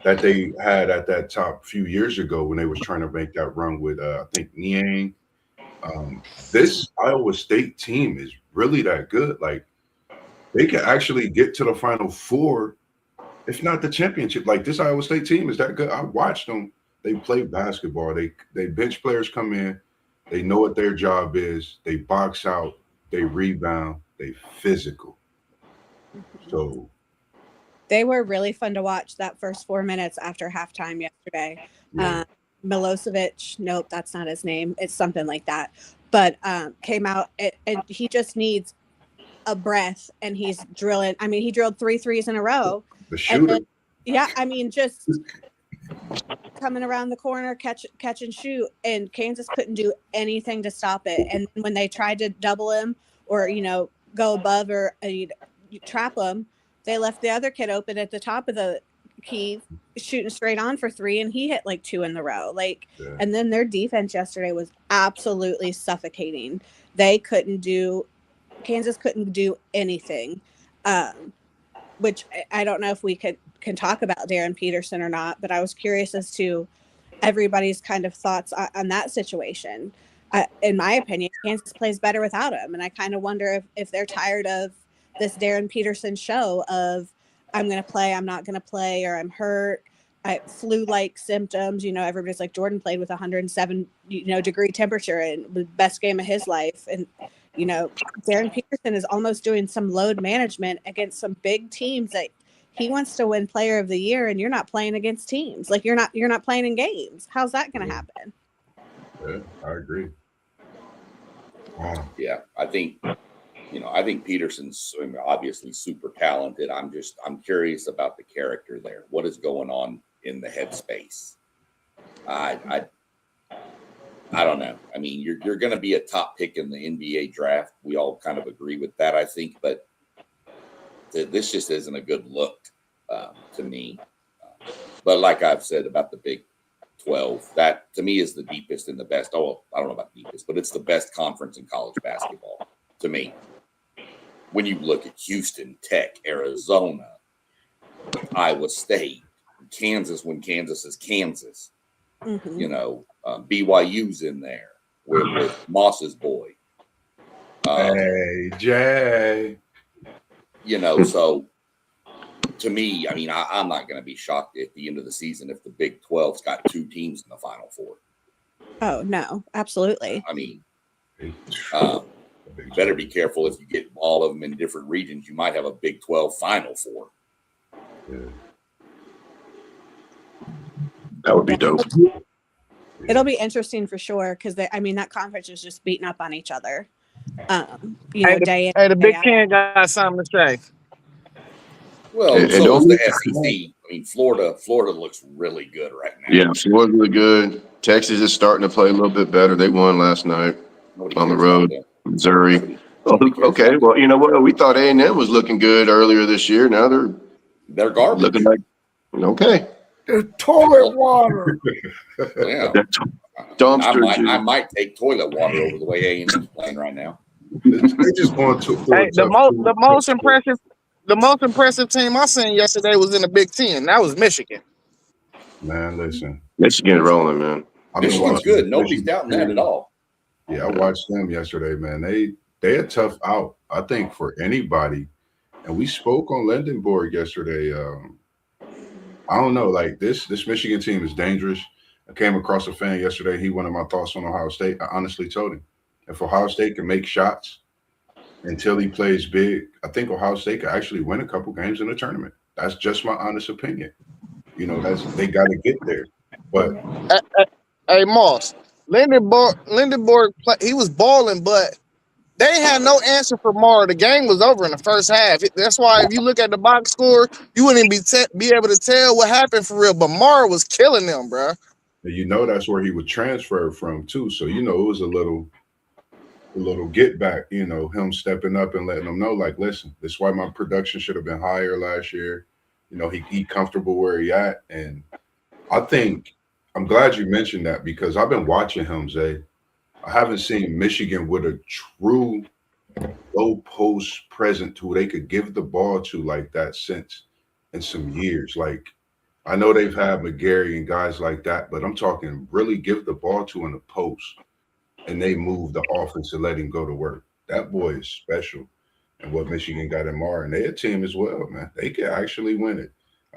they had at that top few years ago when they was trying to make that run with I think Niang. This Iowa State team is really that good. Like they can actually get to the Final Four, if not the championship. Like this Iowa State team is that good. I watched them. They play basketball. They bench players come in. They know what their job is. They box out. They rebound. They physical. So they were really fun to watch that first 4 minutes after halftime yesterday. yeah. Milosevic, nope, that's not his name. It's something like that. But came out, and he just needs a breath, and he's drilling. I mean, he drilled 3 threes in a row. The shooter. I mean, just coming around the corner, catch and shoot, and Kansas couldn't do anything to stop it. And when they tried to double him or, go above or trap him, they left the other kid open at the top of the key, shooting straight on for 3, and he hit like 2 in the row. And then their defense yesterday was absolutely suffocating. Kansas couldn't do anything, which I don't know if we can talk about Darren Peterson or not, but I was curious as to everybody's kind of thoughts on that situation. In my opinion, Kansas plays better without him, and I kind of wonder if they're tired of this Darren Peterson show of I'm going to play, I'm not going to play, or I'm hurt. Flu-like symptoms. Everybody's like, Jordan played with 107 degree temperature and the best game of his life, and Darren Peterson is almost doing some load management against some big teams that he wants to win Player of the Year, and you're not playing against teams. Like you're not playing in games. How's that going to happen? Yeah, I agree. Wow. Yeah, I think Peterson's obviously super talented. I'm curious about the character there. What is going on in the headspace? I don't know. I mean, you're going to be a top pick in the NBA draft. We all kind of agree with that, I think. But this just isn't a good look to me. But like I've said about the Big 12, that to me is the deepest and the best. Oh, I don't know about deepest, but it's the best conference in college basketball to me. When you look at Houston, Tech, Arizona, Iowa State, Kansas, when Kansas is Kansas, BYU's in there with Moss's boy. Hey, Jay. So to me, I mean, I'm not going to be shocked at the end of the season if the Big 12's got 2 teams in the Final Four. Oh, no, absolutely. I mean, you better be careful if you get all of them in different regions. You might have a Big 12 Final Four. Yeah. That would be dope. It'll be interesting for sure because that conference is just beating up on each other. The Big Ten got something to say. Well, so is the SEC. mean, Florida looks really good right now. Yeah, Florida's really good. Texas is starting to play a little bit better. They won last night on the road. Missouri. Okay, well, you know what? We thought A&M was looking good earlier this year. Now they're garbage. Looking like okay. They're toilet water. Yeah. Dumpster I might take toilet water over the way A&M's playing right now. They just going to. Hey, the most impressive team I seen yesterday was in the Big Ten. That was Michigan. Man, listen. Michigan rolling, man. Michigan's good. Nobody's doubting that at all. Yeah, I watched them yesterday, man. They a tough out, I think, for anybody. And we spoke on Lindenborg yesterday. I don't know, like this Michigan team is dangerous. I came across a fan yesterday. He wanted my thoughts on Ohio State. I honestly told him, if Ohio State can make shots until he plays big, I think Ohio State could actually win a couple games in the tournament. That's just my honest opinion. You know, they got to get there. But hey, Moss, Lindenborg, he was balling, but they had no answer for Mara. The game was over in the first half. That's why if you look at the box score, you wouldn't be able to tell what happened for real. But Mara was killing them, bro. You know that's where he was transferred from too. So you know it was a little get back. You know, him stepping up and letting them know, like, listen, this is why my production should have been higher last year. You know, he comfortable where he at, and I think I'm glad you mentioned that because I've been watching him, Zay. I haven't seen Michigan with a true low post present who they could give the ball to like that since in some years. Like, I know they've had McGarry and guys like that, but I'm talking really give the ball to in the post and they move the offense and let him go to work. That boy is special. And what Michigan got in Mar, and they're a team as well, man. They can actually win it.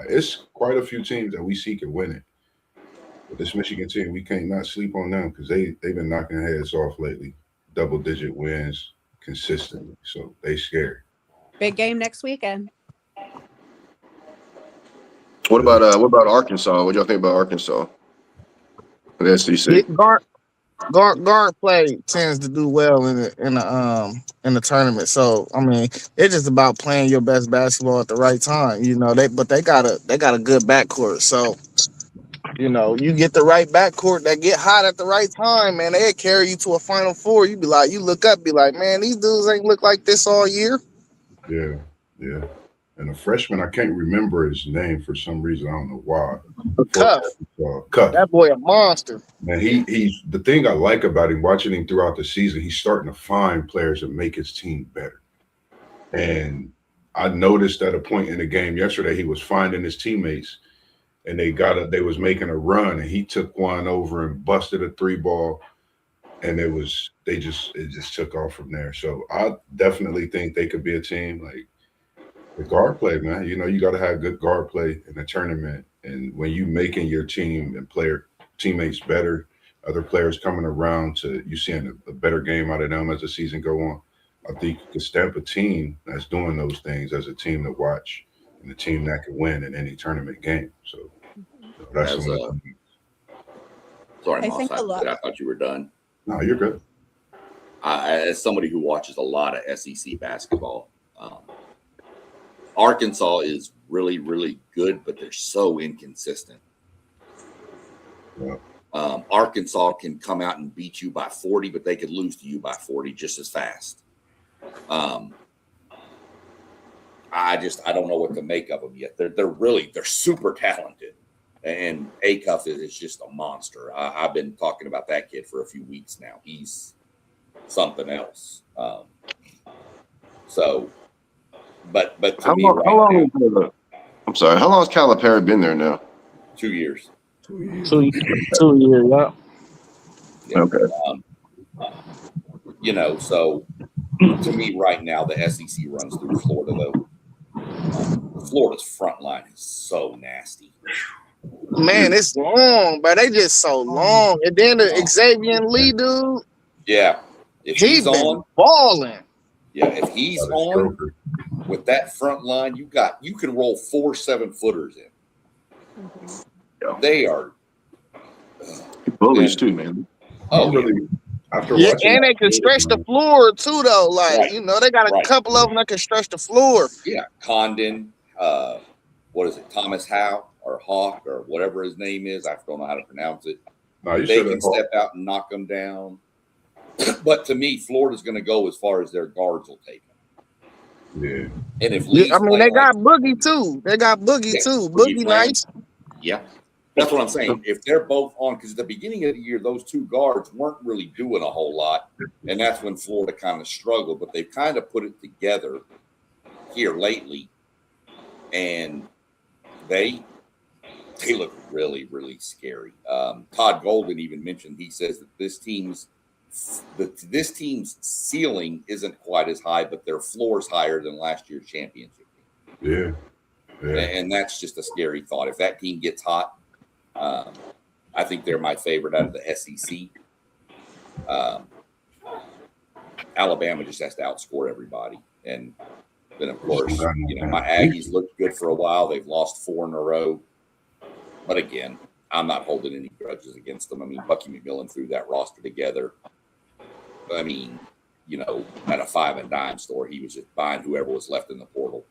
It's quite a few teams that we see can win it. But this Michigan team, we can't not sleep on them because they've been knocking heads off lately. Double-digit wins consistently. So they scary. Big game next weekend. What about Arkansas? What y'all think about Arkansas? The SEC. Guard play tends to do well in the tournament. So I mean, it's just about playing your best basketball at the right time. You know, they got a good backcourt. So you know, you get the right backcourt that get hot at the right time, man. They'll carry you to a Final Four. You be like, you look up, be like, man, these dudes ain't look like this all year. Yeah. And a freshman, I can't remember his name for some reason. I don't know why. Cuff. That boy a monster. Man, he's the thing I like about him, watching him throughout the season, he's starting to find players that make his team better. And I noticed at a point in the game yesterday, he was finding his teammates and they was making a run and he took one over and busted a 3-ball. And it just took off from there. So I definitely think they could be a team. Like the guard play, man. You know, you got to have good guard play in a tournament. And when you making your team and teammates better, other players coming around to you seeing a better game out of them as the season go on, I think you can stamp a team that's doing those things as a team to watch and a team that can win in any tournament game. So that's sorry, Moss. I thought you were done. No, you're good. As somebody who watches a lot of SEC basketball, Arkansas is really, really good, but they're so inconsistent. Yeah. Arkansas can come out and beat you by 40, but they could lose to you by 40 just as fast. I don't know what to make of them yet. They're super talented, and Acuff is just a monster. I've been talking about that kid for a few weeks now. He's something else. But to me, how long has Calipari been there now? 2 years. 2 years, yeah. Okay. You know, so to me right now, the SEC runs through Florida, though. Florida's front line is so nasty. Man, it's long, but they just so long. And then the Xavier Lee dude. Yeah. If he's on balling. Yeah, if he's on with that front line, you can roll 4 7-footers in. Yeah. They are bullies too, man. Oh, really. And they can stretch the floor too, though. Like, you know, they got a couple of them that can stretch the floor. Yeah, Condon, what is it, Thomas Howe or Hawk or whatever his name is. I don't know how to pronounce it. No, you They should can have. step out and knock them down. But to me, Florida's going to go as far as their guards will take them. Yeah. And if Yeah, Lee's I mean, they playing like got Boogie too. They got Boogie yeah, too. Boogie Boogie playing, nice. yeah, that's what I'm saying. If they're both on, because at the beginning of the year, those two guards weren't really doing a whole lot, and that's when Florida kind of struggled. But they've kind of put it together here lately, and they look really, really scary. Todd Golden even mentioned, he says that this team's ceiling isn't quite as high, but their floor's higher than last year's championship team. Yeah. And that's just a scary thought. If that team gets hot, I think they're my favorite out of the SEC. Alabama just has to outscore everybody. And then, of course, my Aggies looked good for a while. They've lost 4 in a row. But again, I'm not holding any grudges against them. I mean, Bucky McMillan threw that roster together. I mean, at a 5 and dime store, he was just buying whoever was left in the portal.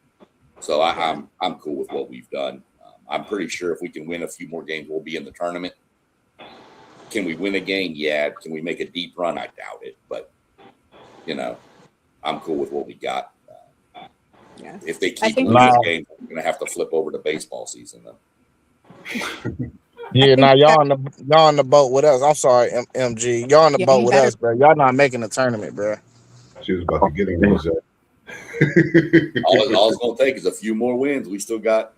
So I'm cool with what we've done. I'm pretty sure if we can win a few more games, we'll be in the tournament. Can we win a game? Yeah. Can we make a deep run? I doubt it. But, I'm cool with what we got. Yeah. If they keep losing games, we're going to have to flip over to baseball season, though. Yeah, now y'all on the boat with us. I'm sorry, MG. Y'all on the boat with us, bro. Y'all not making the tournament, bro. She was about to get him. All it's going to take is a few more wins. We still got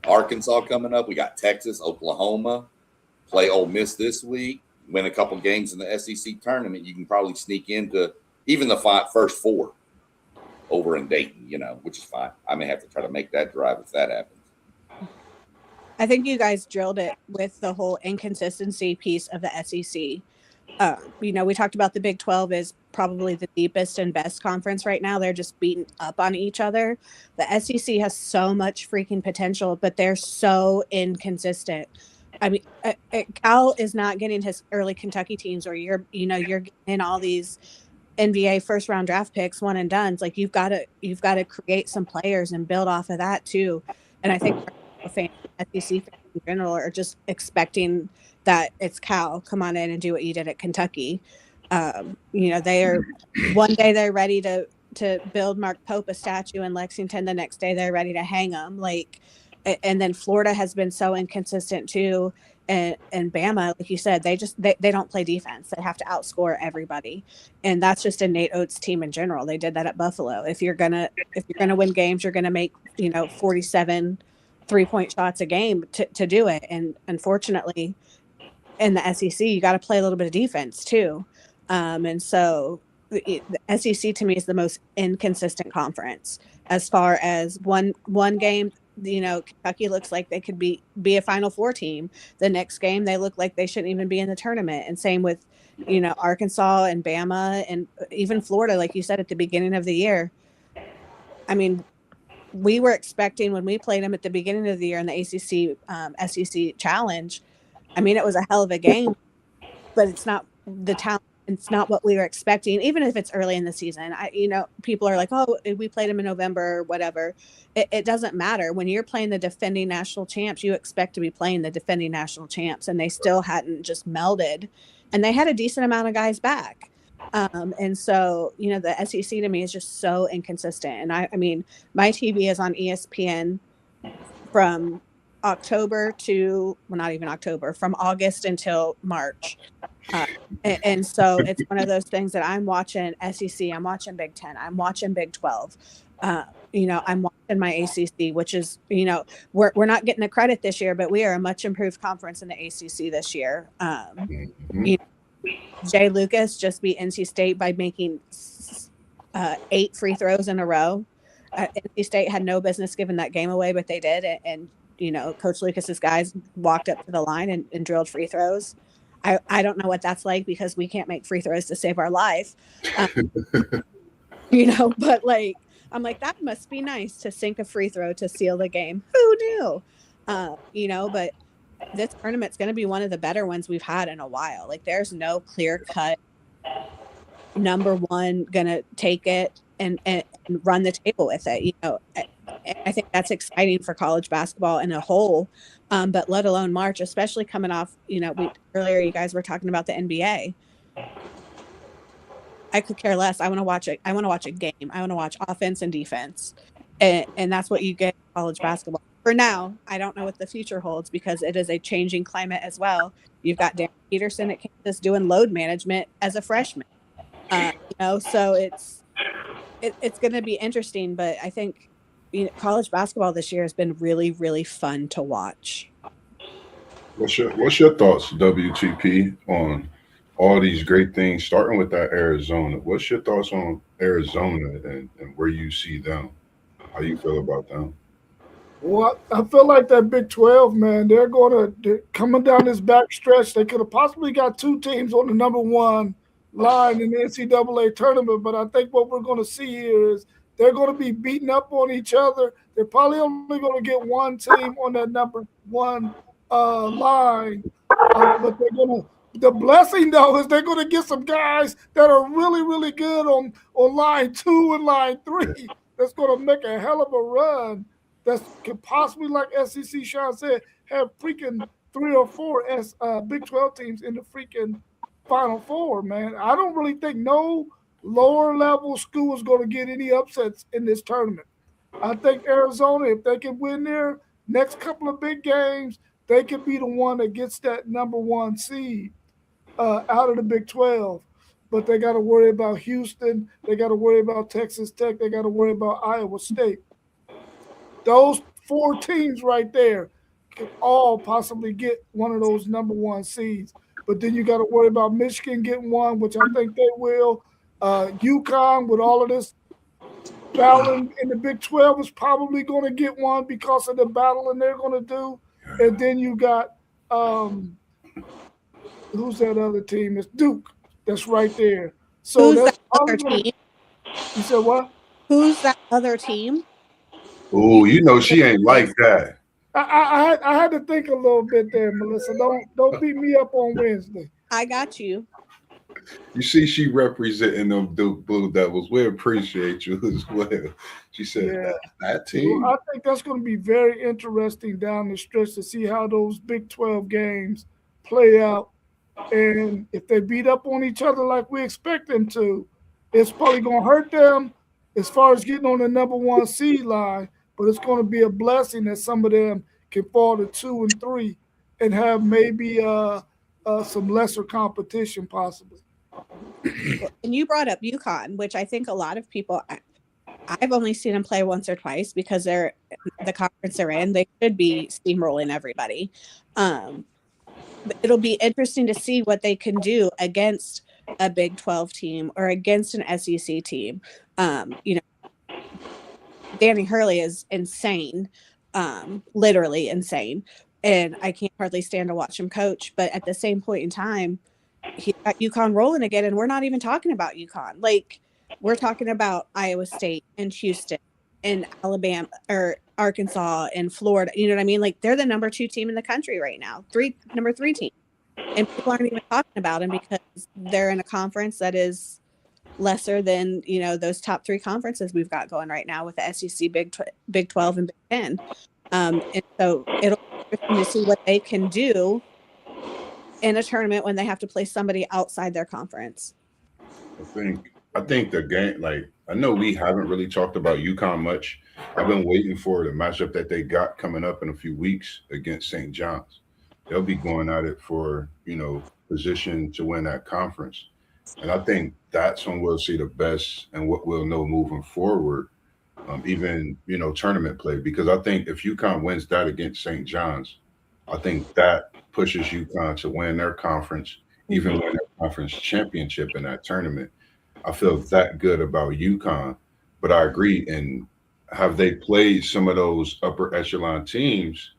Arkansas coming up. We got Texas, Oklahoma. Play Ole Miss this week. Win a couple games in the SEC tournament. You can probably sneak into even the first 4 over in Dayton, which is fine. I may have to try to make that drive if that happens. I think you guys drilled it with the whole inconsistency piece of the SEC. We talked about the Big 12 is probably the deepest and best conference right now. They're just beating up on each other. The SEC has so much freaking potential, but they're so inconsistent. I mean, Cal is not getting his early Kentucky teams, or you're getting all these NBA first round draft picks, one and dones. Like you've got to create some players and build off of that too. And I think fans, SEC fans in general, are just expecting that it's Cal, come on in and do what you did at Kentucky. They are one day they're ready to build Mark Pope a statue in Lexington. The next day they're ready to hang him. And then Florida has been so inconsistent too. And Bama, like you said, they don't play defense. They have to outscore everybody. And that's just a Nate Oates team in general. They did that at Buffalo. If you're gonna win games, you're gonna make 47 3-point shots a game to do it. And unfortunately, in the SEC, you got to play a little bit of defense too. And so the SEC to me is the most inconsistent conference as far as one game. Kentucky looks like they could be a Final Four team. The next game, they look like they shouldn't even be in the tournament. And same with, Arkansas and Bama and even Florida, like you said at the beginning of the year. I mean, we were expecting when we played them at the beginning of the year in the ACC SEC Challenge. I mean, it was a hell of a game, but it's not the talent. It's not what we were expecting, even if it's early in the season. People are like, oh, we played them in November or whatever. It doesn't matter. When you're playing the defending national champs, you expect to be playing the defending national champs, and they still hadn't just melded. And they had a decent amount of guys back. And so, the SEC to me is just so inconsistent. And I mean, my TV is on ESPN from October to, well, not even October, from August until March. And so it's one of those things that I'm watching SEC, I'm watching Big 10, I'm watching Big 12. I'm watching my ACC, which is, we're not getting the credit this year, but we are a much improved conference in the ACC this year. Jay Lucas just beat NC State by making 8 free throws in a row. NC State had no business giving that game away, but they did. And Coach Lucas's guys walked up to the line and drilled free throws. I don't know what that's like because we can't make free throws to save our life. But I'm like, that must be nice to sink a free throw to seal the game. Who knew? But this tournament's going to be one of the better ones we've had in a while. Like, there's no clear cut number one going to take it and run the table with it. I think that's exciting for college basketball in a whole, but let alone March, especially coming off, earlier you guys were talking about the NBA. I could care less. I want to watch it. I want to watch a game. I want to watch offense and defense. And that's what you get in college basketball. For now, I don't know what the future holds because it is a changing climate as well. You've got Dan Peterson at Kansas doing load management as a freshman. So it's going to be interesting, but I think college basketball this year has been really, really fun to watch. What's your thoughts, WTP, on all these great things, starting with that Arizona? What's your thoughts on Arizona and where you see them? How you feel about them? Well, I feel like that Big 12, man, they're coming down this back stretch. They could have possibly got two teams on the number one line in the NCAA tournament, but I think what we're going to see here is they're going to be beating up on each other. They're probably only going to get one team on that number one line, but they're going to. The blessing, though, is they're going to get some guys that are really, really good on line 2 and line 3. That's going to make a hell of a run. That could possibly, like SEC Sean said, have freaking 3 or 4 Big 12 teams in the freaking Final Four, man. I don't really think no lower level school is going to get any upsets in this tournament. I think Arizona, if they can win their next couple of big games, they could be the one that gets that number one seed out of the Big 12. But they got to worry about Houston. They got to worry about Texas Tech. They got to worry about Iowa State. Those 4 teams right there could all possibly get one of those number one seeds. But then you got to worry about Michigan getting one, which I think they will. UConn, with all of this battling in the Big 12, is probably going to get one because of the battling they're going to do. And then you got who's that other team? It's Duke. That's right there. So who's that's that other team? You said what? Who's that other team? Oh, she ain't like that. I had to think a little bit there, Melissa. Don't beat me up on Wednesday. I got you. You see, she representing them Duke Blue Devils. We appreciate you as well. She said that team. Well, I think that's going to be very interesting down the stretch to see how those Big 12 games play out. And if they beat up on each other like we expect them to, it's probably going to hurt them as far as getting on the number one seed line. But it's going to be a blessing that some of them can fall to 2 and 3 and have maybe some lesser competition possibly. And you brought up UConn, which I think a lot of people, I've only seen them play once or twice because they're the conference they're in. They should be steamrolling everybody. But it'll be interesting to see what they can do against a Big 12 team or against an SEC team. Danny Hurley is insane, literally insane. And I can't hardly stand to watch him coach. But at the same point in time, he's got UConn rolling again. And we're not even talking about UConn. Like, we're talking about Iowa State and Houston and Alabama or Arkansas and Florida. You know what I mean? Like, they're the number 2 team in the country right now, number 3 team. And people aren't even talking about them because they're in a conference that is lesser than, those top 3 conferences we've got going right now with the SEC, Big 12, and Big 10. And so it'll be interesting to see what they can do in a tournament when they have to play somebody outside their conference. I think the game, I know we haven't really talked about UConn much. I've been waiting for the matchup that they got coming up in a few weeks against St. John's. They'll be going at it for, position to win that conference. And I think that's when we'll see the best and what we'll know moving forward, even, tournament play. Because I think if UConn wins that against St. John's, I think that pushes UConn to win their conference, even win their conference championship in that tournament. I feel that good about UConn, but I agree. And have they played some of those upper echelon teams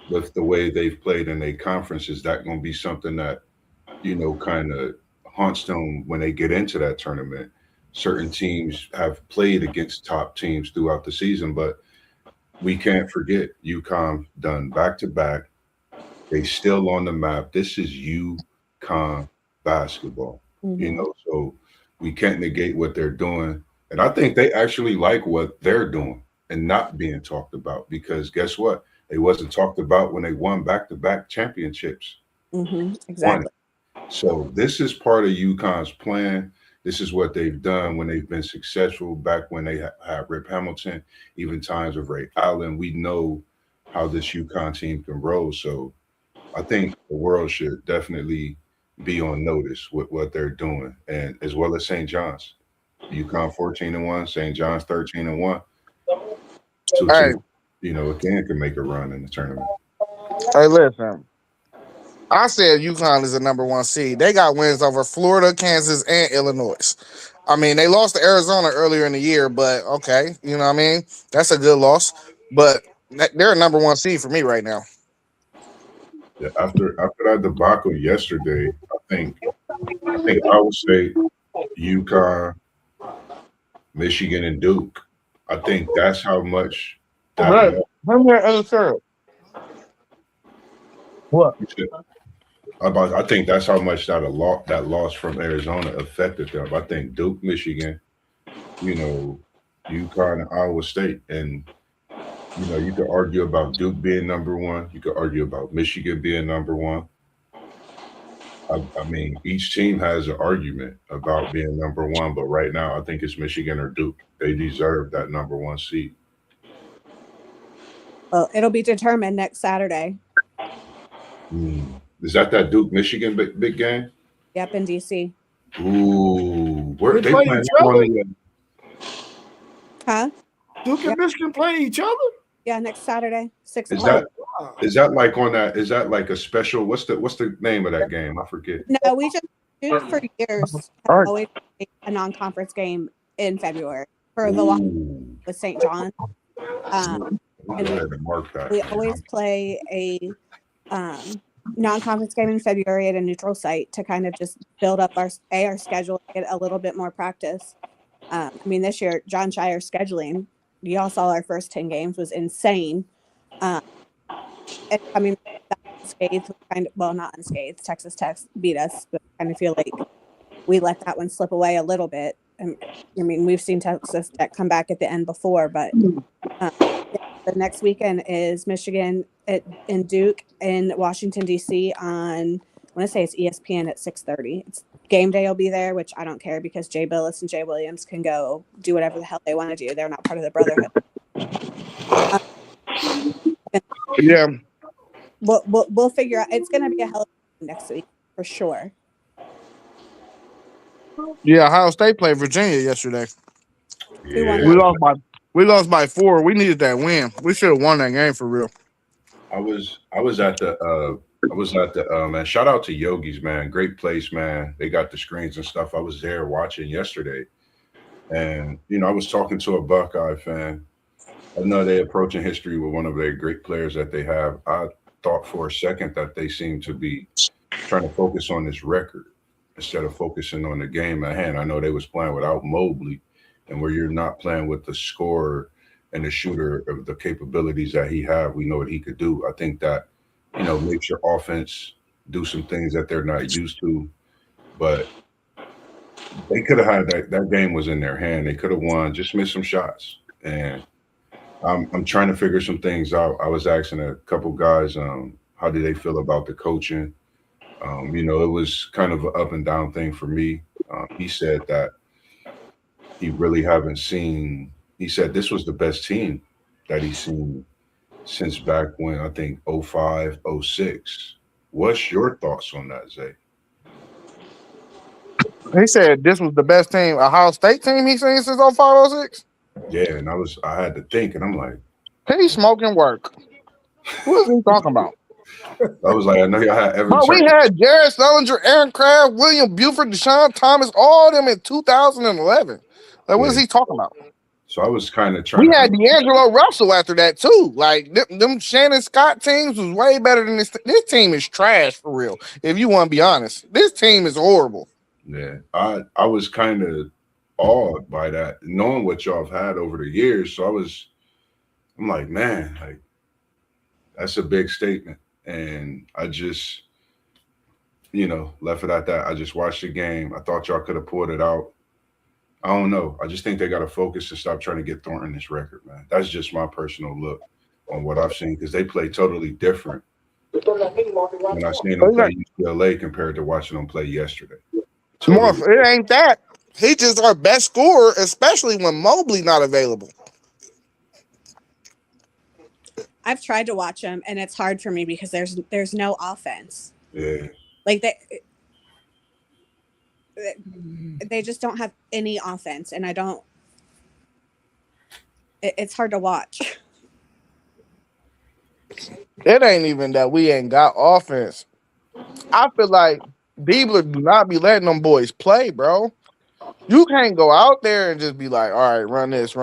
with the way they've played in their conference? Is that going to be something that, kind of haunts them when they get into that tournament? Certain teams have played against top teams throughout the season, but we can't forget UConn done back-to-back. They still on the map. This is UConn basketball, so we can't negate what they're doing. And I think they actually like what they're doing. and not being talked about because guess what? They wasn't talked about when they won back-to-back championships. Exactly. So this is part of UConn's plan. This is what they've done when they've been successful. Back when they had Rip Hamilton, even times of Ray Allen, we know how this UConn team can roll. So I think the world should definitely be on notice with what they're doing, and as well as St. John's. UConn 14-1, St. John's 13-1. Two Hey, teams, again can make a run in the tournament. hey, listen. I said UConn is the number 1 seed. They got wins over Florida, Kansas, and Illinois. I mean, they lost to Arizona earlier in the year, but okay, you know what I mean? That's a good loss. But they're a number 1 seed for me right now. Yeah, after that debacle yesterday, I would say UConn, Michigan, and Duke. I think that's how much that Right. What? I think that's how much that loss from Arizona affected them. I think Duke, Michigan, UConn, and Iowa State, and you could argue about Duke being number 1. You could argue about Michigan being number 1. I mean, each team has an argument about being number 1, but right now I think it's Michigan or Duke. They deserve that number 1 seed. Well, it'll be determined next Saturday. Is that Duke Michigan big game? Yep, in DC. Ooh, where they play playing each that one other? again? Huh? Duke and Michigan play each other? Yeah, next Saturday, 6 Is o'clock. that like on that? Is that like a special? What's the name of that game? I forget. No, we just Duke for years All right. always played a non-conference game in February for the long Ooh. with St. John. I'm gonna go ahead and mark that. We always play a non-conference game in February at a neutral site to kind of just build up our schedule, get a little bit more practice. I mean, this year John Shire's scheduling, y'all saw our first 10 games was insane. And, I mean, unscathed, not unscathed. Texas Tech beat us, but I kind of feel like we let that one slip away a little bit. And I mean, we've seen Texas Tech come back at the end before, but the next weekend is Michigan and Duke in Washington, D.C. on, I want to say it's ESPN at 6:30. It's game day will be there, which I don't care because Jay Billis and Jay Williams can go do whatever the hell they want to do. They're not part of the brotherhood. Yeah. We'll figure out. It's going to be a hell of a game next week for sure. Yeah, Ohio State played Virginia yesterday. Yeah, We lost by 4. We needed that win. We should have won that game for real. I was at the man. Shout out to Yogi's, man. Great place, man. They got the screens and stuff. I was there watching yesterday, and I was talking to a Buckeye fan. I know they're approaching history with one of their great players that they have. I thought for a second that they seemed to be trying to focus on this record instead of focusing on the game at hand. I know they was playing without Mobley, and where you're not playing with the scorer and the shooter of the capabilities that he have, we know what he could do. I think that, makes your offense do some things that they're not used to. But they could have had that game was in their hand. They could have won, just missed some shots. And I'm trying to figure some things out. I was asking a couple guys, how do they feel about the coaching? It was kind of an up and down thing for me. He said that he really haven't seen. He said this was the best team that he's seen since back when I think 05, 06. What's your thoughts on that, Zay? He said this was the best team, Ohio State team he's seen since 05, 06. Yeah, and I had to think, and I'm like, He smoking work. What is he talking about? I was like, I know y'all had Evan. Bro, we had Jared Sullinger, Aaron Craft, William Buford, Deshaun Thomas, all of them in 2011. Like, what is he talking about? So I was kind of trying. We had D'Angelo Russell after that too. Like them Shannon Scott teams was way better than this. This team is trash for real. If you want to be honest, this team is horrible. Yeah, I was kind of awed by that, knowing what y'all have had over the years. So I'm like, man, like that's a big statement. And I just, left it at that. I just watched the game. I thought y'all could have pulled it out. I don't know. I just think they got to focus and stop trying to get Thornton this record, man. That's just my personal look on what I've seen because they play totally different when I seen them play UCLA compared to watching them play yesterday. Totally. It ain't that. He just our best scorer, especially when Mobley not available. I've tried to watch them, and it's hard for me because there's no offense. Yeah. Like they just don't have any offense, and I don't. It's hard to watch. It ain't even that we ain't got offense. I feel like Diebler do not be letting them boys play, bro. You can't go out there and just be like, all right, run this.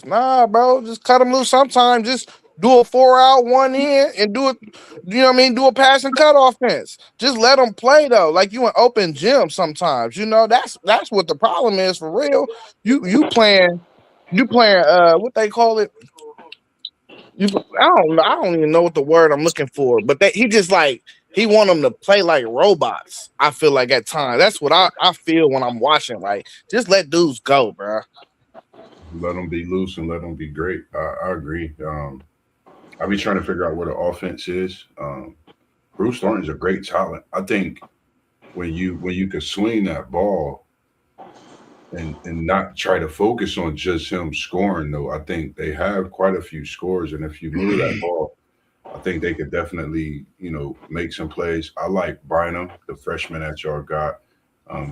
Nah, bro, just cut them loose sometimes. Just do a 4 out, 1 in, and do it, you know what I mean? Do a pass and cut offense. Just let them play, though. Like you in open gym sometimes. You know, that's what the problem is for real. You playing what they call it? I don't even know what the word I'm looking for, but he just like he want them to play like robots. I feel like at times that's what I feel when I'm watching. Like just let dudes go, bro. Let them be loose and let them be great. I agree. I be trying to figure out what the offense is. Bruce Thornton's a great talent. I think when you can swing that ball and not try to focus on just him scoring, though, I think they have quite a few scores. And if you move that ball, I think they could definitely, make some plays. I like Bynum, the freshman that y'all got.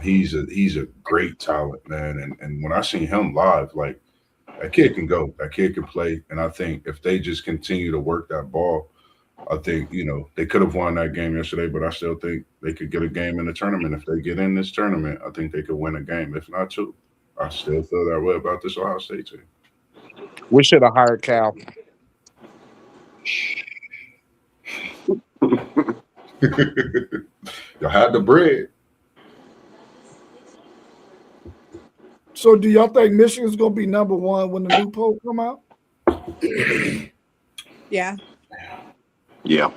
He's a great talent, man. And when I seen him live, like that kid can go, that kid can play. And I think if they just continue to work that ball, I think, they could have won that game yesterday, but I still think they could get a game in the tournament. If they get in this tournament, I think they could win a game, if not two. I still feel that way about this Ohio State team. We should have hired Cal. Y'all had the bread. So do y'all think Michigan's going to be number one when the new poll come out? Yeah. Yeah.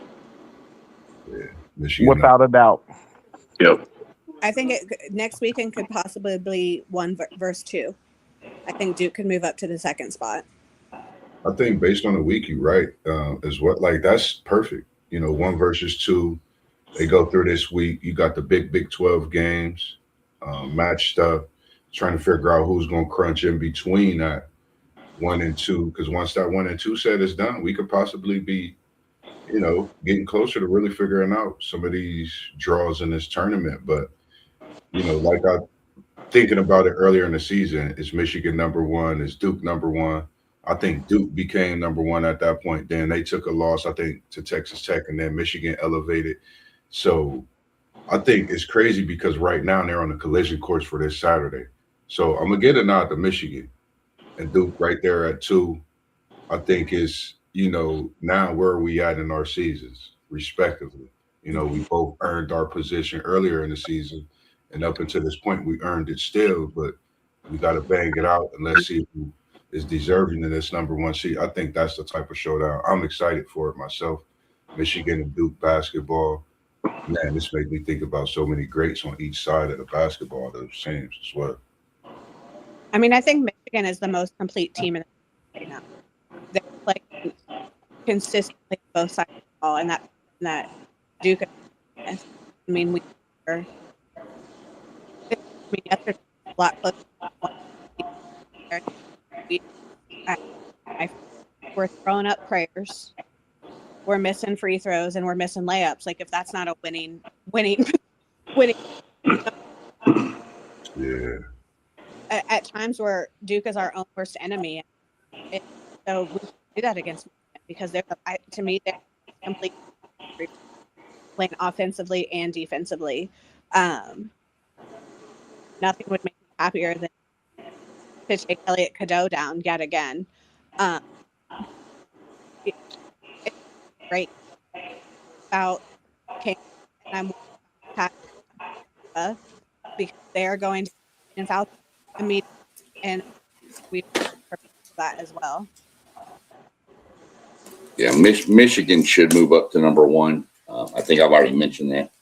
Michigan. Without a doubt. Yep. I think next weekend could possibly be 1 versus 2. I think Duke could move up to the second spot. I think based on the week, you're right. Is what that's perfect. 1 versus 2. They go through this week. You got the Big 12 games matched up, trying to figure out who's going to crunch in between that 1 and 2. Because once that 1 and 2 set is done, we could possibly be, getting closer to really figuring out some of these draws in this tournament. But, like I thinking about it earlier in the season, is Michigan number 1? Is Duke number 1? I think Duke became number 1 at that point. Then they took a loss, I think, to Texas Tech, and then Michigan elevated. So I think it's crazy because right now they're on the collision course for this Saturday. So I'm going to get a nod to Michigan and Duke right there at 2. I think is, now where are we at in our seasons, respectively? We both earned our position earlier in the season, and up until this point, we earned it still, but we got to bang it out, and let's see who is deserving of this number 1 seed. I think that's the type of showdown. I'm excited for it myself. Michigan and Duke basketball. Man, this made me think about so many greats on each side of the basketball, those teams as well. I mean, I think Michigan is the most complete team in the right now. They're playing consistently both sides of the ball, and that Duke. I mean, yesterday a lot closer. We're throwing up prayers. We're missing free throws and we're missing layups. Like if that's not a winning. Yeah. At times where Duke is our own worst enemy, so we do that against Michigan because to me they're completely playing offensively and defensively. Nothing would make me happier than to take Elliot Cadeau down yet again. It's great about King, and I'm because they are going to in foul immediately, and we that as well. Yeah, Michigan should move up to number 1. I think I've already mentioned that.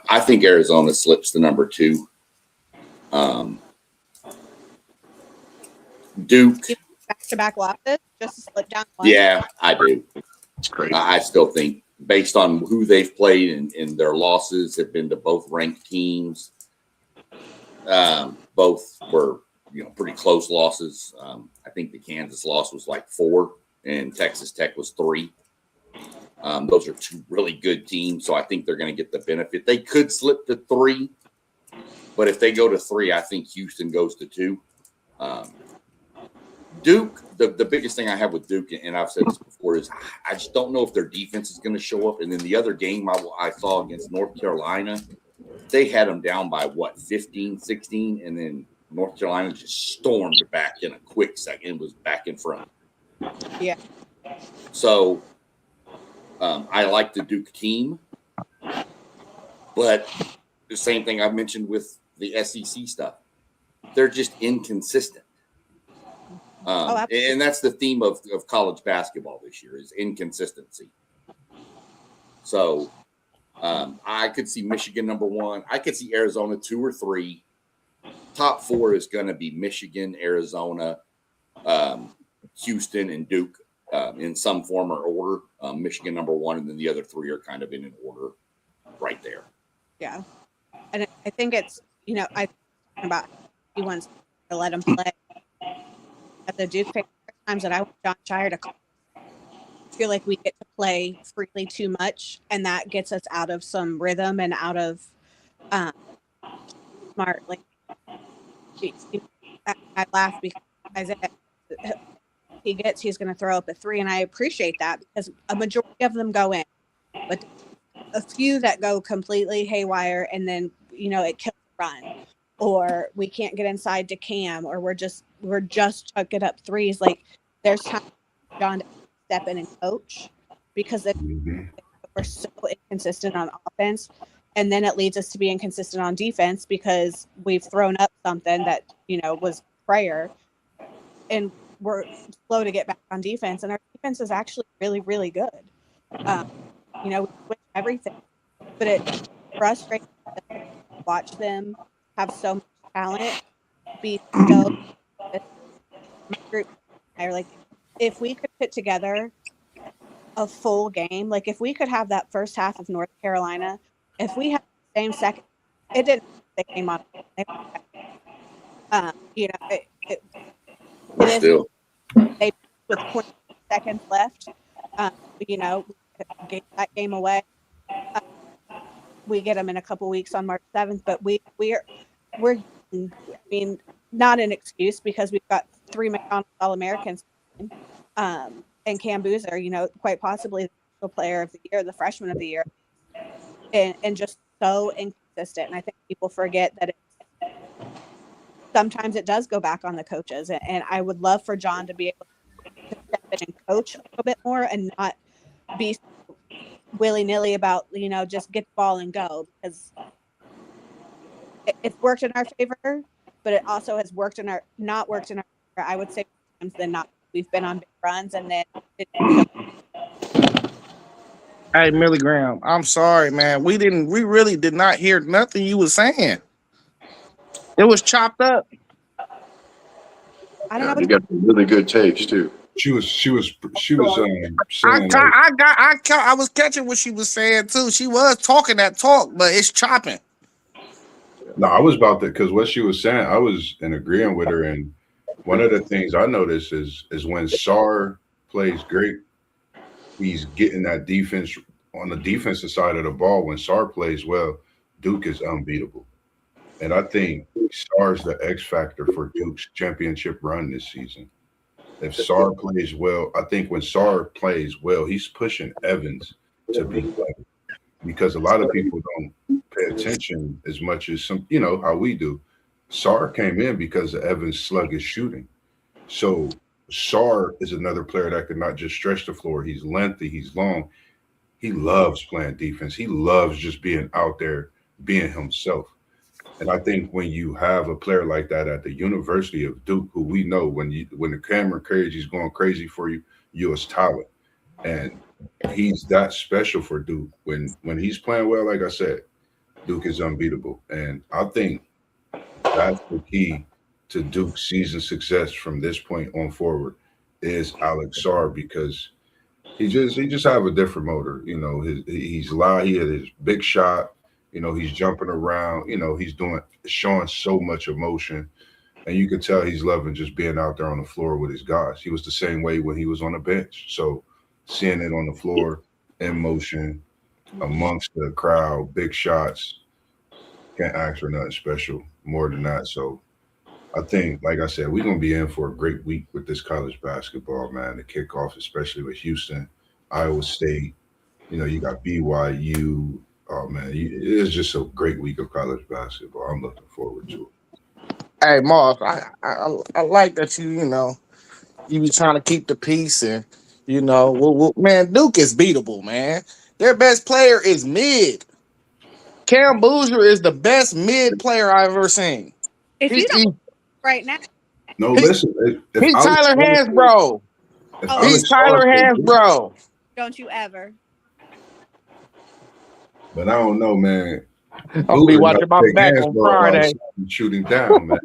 I think Arizona slips to number 2. Duke. Back-to-back losses, just to slip down one. Yeah, I do. It's crazy. I still think, based on who they've played and their losses have been to both ranked teams. Both were, pretty close losses. I think the Kansas loss was like 4, and Texas Tech was 3. Those are 2 really good teams, so I think they're going to get the benefit. They could slip to 3, but if they go to 3, I think Houston goes to 2. Duke, the biggest thing I have with Duke, and I've said this before, is I just don't know if their defense is going to show up. And then the other game I saw against North Carolina, they had them down by 15, 16, and then North Carolina just stormed back in a quick second, was back in front. Yeah. So I like the Duke team, but the same thing I've mentioned with the SEC stuff. They're just inconsistent. And that's the theme of college basketball this year, is inconsistency. So I could see Michigan number 1. I could see Arizona 2 or 3. Top 4 is going to be Michigan, Arizona, Houston, and Duke in some form or order. Michigan number 1, and then the other 3 are kind of in an order right there. Yeah. And I think it's, I talking about he wants to let him play. At the Duke pick, times that I want John Shire to call, I feel like we get to play freely too much, and that gets us out of some rhythm and out of smart. Like, I laugh because he's going to throw up a 3, and I appreciate that because a majority of them go in, but a few that go completely haywire, and then it kills the run, or we can't get inside to Cam, or we're just chucking up 3s. Like, there's time for John to step in and coach because we're so inconsistent on offense, and then it leads us to be inconsistent on defense because we've thrown up something that was prayer, and we're slow to get back on defense. And our defense is actually really, really good. We switch everything, but it's frustrating to watch them have so much talent, be so. My group and I are like, if we could put together a full game, like if we could have that first half of North Carolina, if we had the same second, it didn't. They came on. It is. Still. They with 20 seconds left. Gave that game away. We get them in a couple weeks on March 7th, but we're. Not an excuse because we've got 3 McDonald's All-Americans, and Cam Boozer, quite possibly the player of the year, the freshman of the year, and just so inconsistent. And I think people forget that sometimes it does go back on the coaches. And I would love for John to be able to step in and coach a little bit more and not be willy-nilly about, just get the ball and go, because it's worked in our favor, but it also has not worked in our favor. I would say times than not. We've been on big runs, and then Hey, Millie Graham, I'm sorry, man. We really did not hear nothing you was saying. It was chopped up. I don't know. You got some really good tapes too. She was saying I was catching what she was saying too. She was talking that talk, but it's chopping. No, I was about that because what she was saying, I was in agreeing with her. And one of the things I noticed is when Sarr plays great, he's getting that defense on the defensive side of the ball. When Sarr plays well, Duke is unbeatable. And I think Sarr's the X factor for Duke's championship run this season. If Sarr plays well, I think when Sarr plays well, he's pushing Evans to be better. Because a lot of people don't pay attention as much as some, how we do. Sarr came in because of Evans' sluggish shooting. So Sarr is another player that can not just stretch the floor. He's lengthy, he's long. He loves playing defense. He loves just being out there, being himself. And I think when you have a player like that at the University of Duke, who we know when the camera carries, he's going crazy for you, you're his talent. And he's that special for Duke. When he's playing well, like I said, Duke is unbeatable. And I think that's the key to Duke's season success from this point on forward is Alex Sarr because he just have a different motor. He's loud. He had his big shot. He's jumping around. He's showing so much emotion, and you could tell he's loving just being out there on the floor with his guys. He was the same way when he was on the bench. So seeing it on the floor in motion amongst the crowd, big shots, can't ask for nothing special more than that. So I think, like I said, we're gonna be in for a great week with this college basketball, man. The kickoff, especially with Houston, Iowa State. You got BYU. Oh man, it's just a great week of college basketball. I'm looking forward to it. Hey, Mark, I like that you be trying to keep the peace and man, Duke is beatable, man. Their best player is mid. Cam Boozer is the best mid player I've ever seen. If you don't right now, no, listen. He's Tyler Hansbrough. He's Tyler Hansbrough. Don't you ever? But I don't know, man. I'll be watching my back on Friday. Shooting down, man.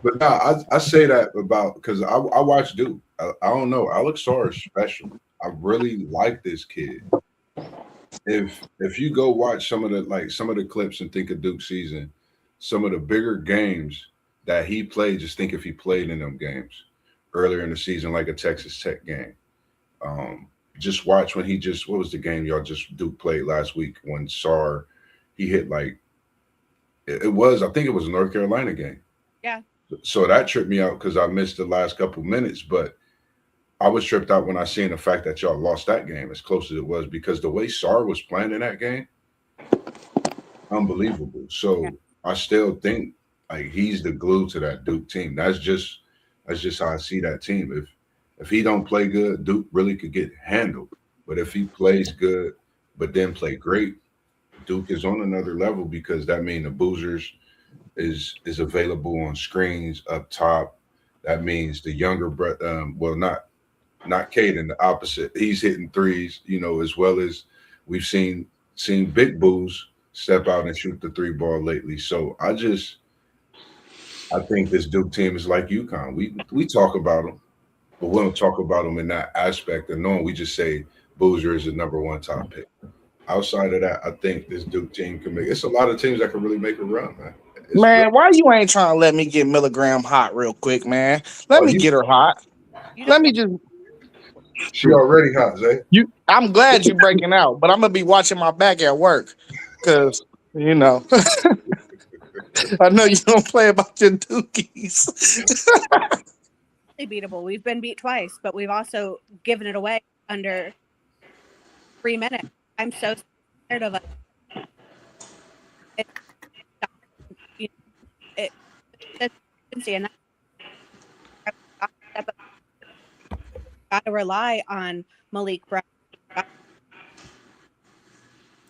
But no, I say that about because I watch Duke. I don't know. Alex Sarr is special. I really like this kid. If you go watch some of the clips and think of Duke season, some of the bigger games that he played, just think if he played in them games earlier in the season, like a Texas Tech game. Just watch when what was the game y'all just Duke played last week when Sarr, he hit I think it was a North Carolina game. Yeah. So that tripped me out because I missed the last couple minutes, but I was tripped out when I seen the fact that y'all lost that game as close as it was because the way Sarr was playing in that game, unbelievable. So I still think he's the glue to that Duke team. That's just how I see that team. If he don't play good, Duke really could get handled. But if he plays good, but then play great, Duke is on another level because that means the Boozers is available on screens up top. That means the younger brother, not Caden, the opposite. He's hitting threes, as well as we've seen Big Booz step out and shoot the 3 ball lately. So I think this Duke team is like UConn. We talk about them. But we don't talk about them in that aspect of knowing. We just say Boozer is the #1 top pick. Outside of that, I think this Duke team can make. It's a lot of teams that can really make a run, man. Why you ain't trying to let me get Milligram hot real quick, man? Let me get her hot. Let me just. She already hot, Zay. I'm glad you're breaking out, but I'm gonna be watching my back at work because I know you don't play about your Dukies. Beatable. We've been beat twice, but we've also given it away under 3 minutes. I'm so scared of it. Got to rely on Malik Brown.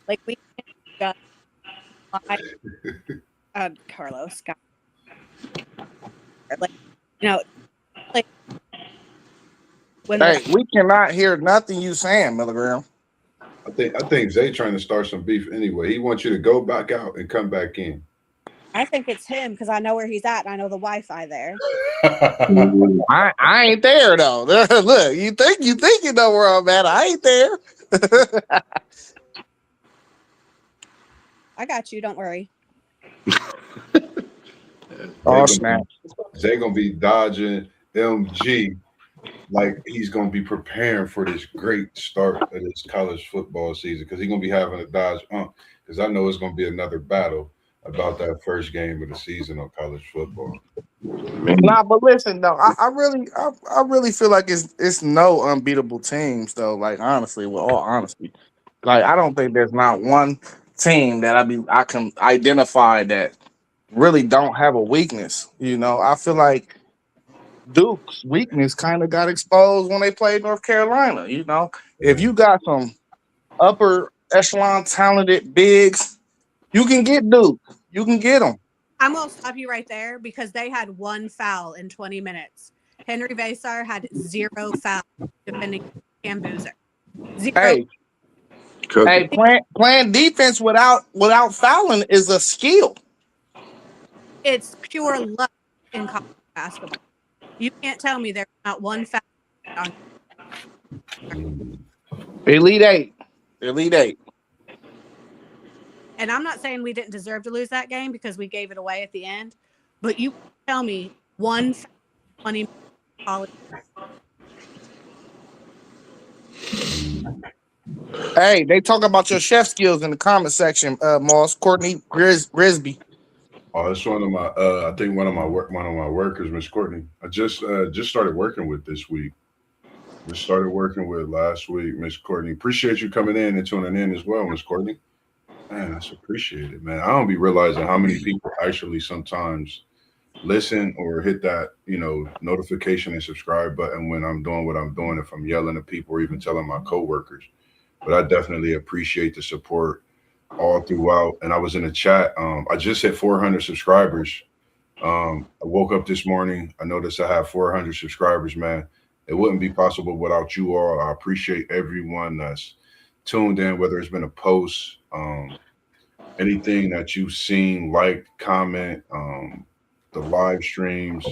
We can't Carlos Scott. We cannot hear nothing you saying, Milligram. I think Zay trying to start some beef anyway. He wants you to go back out and come back in. I think it's him because I know where he's at and I know the Wi-Fi there. I ain't there though. Look, you think you know where I'm at. I ain't there. I got you. Don't worry. Oh snap! Zay gonna be dodging MG like he's gonna be preparing for this great start of this college football season because he's gonna be having a dodge because I know it's gonna be another battle about that first game of the season on college football. Nah, but listen though, I really feel like it's no unbeatable teams though. Like honestly, with all honesty, like I don't think there's not one team that I can identify that really don't have a weakness. I feel like Duke's weakness kind of got exposed when they played North Carolina. If you got some upper echelon talented bigs, you can get Duke. You can get them. I'm going to stop you right there because they had 1 foul in 20 minutes. Henry Vasar had 0 fouls defending Cam Boozer. 0. Playing defense without fouling is a skill. It's pure luck in college basketball. You can't tell me there's not one foul on. Elite Eight. Elite Eight. And I'm not saying we didn't deserve to lose that game because we gave it away at the end, but you tell me one foul on 20 college. Hey, they talk about your chef skills in the comment section, Moss. Courtney Grisby. Oh, it's one of my I think one of my workers, Miss Courtney. I just started working with this week. Just started working with last week, Miss Courtney. Appreciate you coming in and tuning in as well, Miss Courtney. Man, that's appreciated, man. I don't be realizing how many people actually sometimes listen or hit that, notification and subscribe button when I'm doing what I'm doing, if I'm yelling at people or even telling my coworkers. But I definitely appreciate the support all throughout. And I was in the chat. I just hit 400 subscribers. I woke up this morning. I noticed I have 400 subscribers, man. It wouldn't be possible without you all. I appreciate everyone that's tuned in, whether it's been a post, anything that you've seen, liked, comment, the live streams.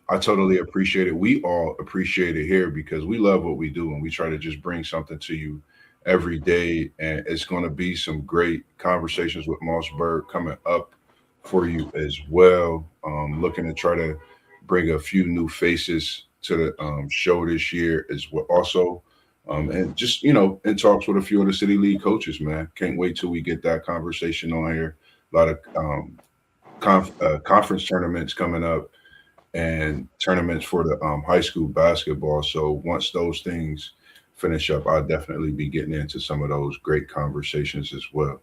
I totally appreciate it. We all appreciate it here because we love what we do and we try to just bring something to you every day. And it's going to be some great conversations with Mossberg coming up for you as well. Looking to try to bring a few new faces to the show this year as well. Also, and just, in talks with a few of the City League coaches, man. Can't wait till we get that conversation on here. A lot of conference tournaments coming up and tournaments for the high school basketball. So once those things finish up, I'll definitely be getting into some of those great conversations as well.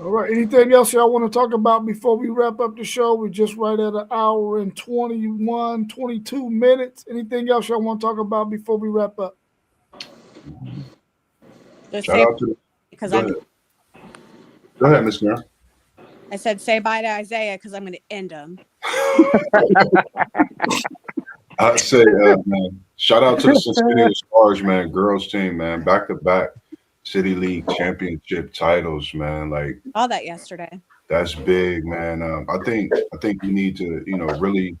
All right. Anything else y'all want to talk about before we wrap up the show? We're just right at an hour and 22 minutes. Anything else y'all want to talk about before we wrap up? Shout out to because Go ahead, Ms. Mary. I said say bye to Isaiah because I'm going to end him. I'd say, man, shout out to the Cincinnati Stars, man, girls team, man, back-to-back City League championship titles, man. Like all that yesterday. That's big, man. I think we need to, really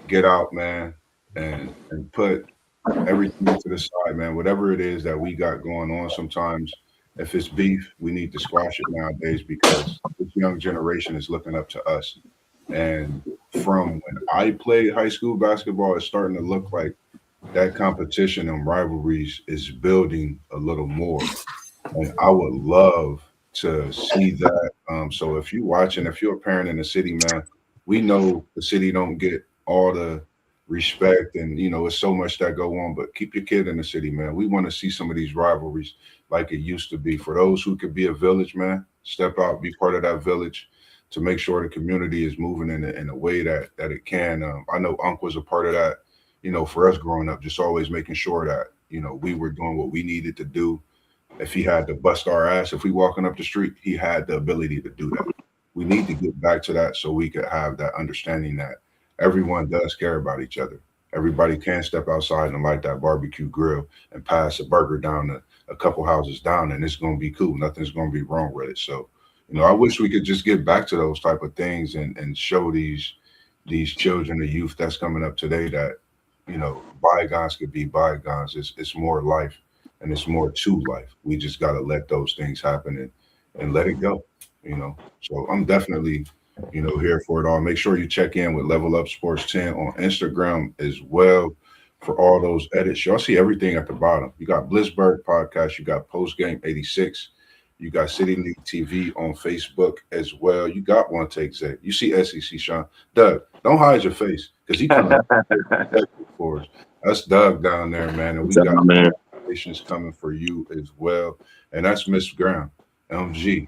get out, man, and put everything to the side, man. Whatever it is that we got going on, sometimes if it's beef, we need to squash it nowadays because this young generation is looking up to us. And from when I played high school basketball, it's starting to look like that competition and rivalries is building a little more. And I would love to see that. So if you're watching, if you're a parent in the city, man, we know the city don't get all the respect and, it's so much that go on, but keep your kid in the city, man. We want to see some of these rivalries like it used to be. For those who could be a village, man, step out, be part of that village to make sure the community is moving in a way that it can. I know Unc was a part of that, for us growing up, just always making sure that, we were doing what we needed to do. If he had to bust our ass, if we walking up the street, he had the ability to do that. We need to get back to that so we could have that understanding that everyone does care about each other. Everybody can step outside and light that barbecue grill and pass a burger down a couple houses down, and it's going to be cool. Nothing's going to be wrong with it. So, I wish we could just get back to those type of things and show these children, the youth that's coming up today that, bygones could be bygones. It's more life and it's more to life. We just got to let those things happen and let it go, So I'm definitely, here for it all. Make sure you check in with Level Up Sports 10 on Instagram as well for all those edits. Y'all see everything at the bottom. You got Blissberg Podcast. You got Post Game 86. You got City League TV on Facebook as well. You got One Take Zay. You see SEC Sean. Doug, don't hide your face because he coming for us. That's Doug down there, man. And we got conversations coming for you as well. And that's Miss Graham, MG,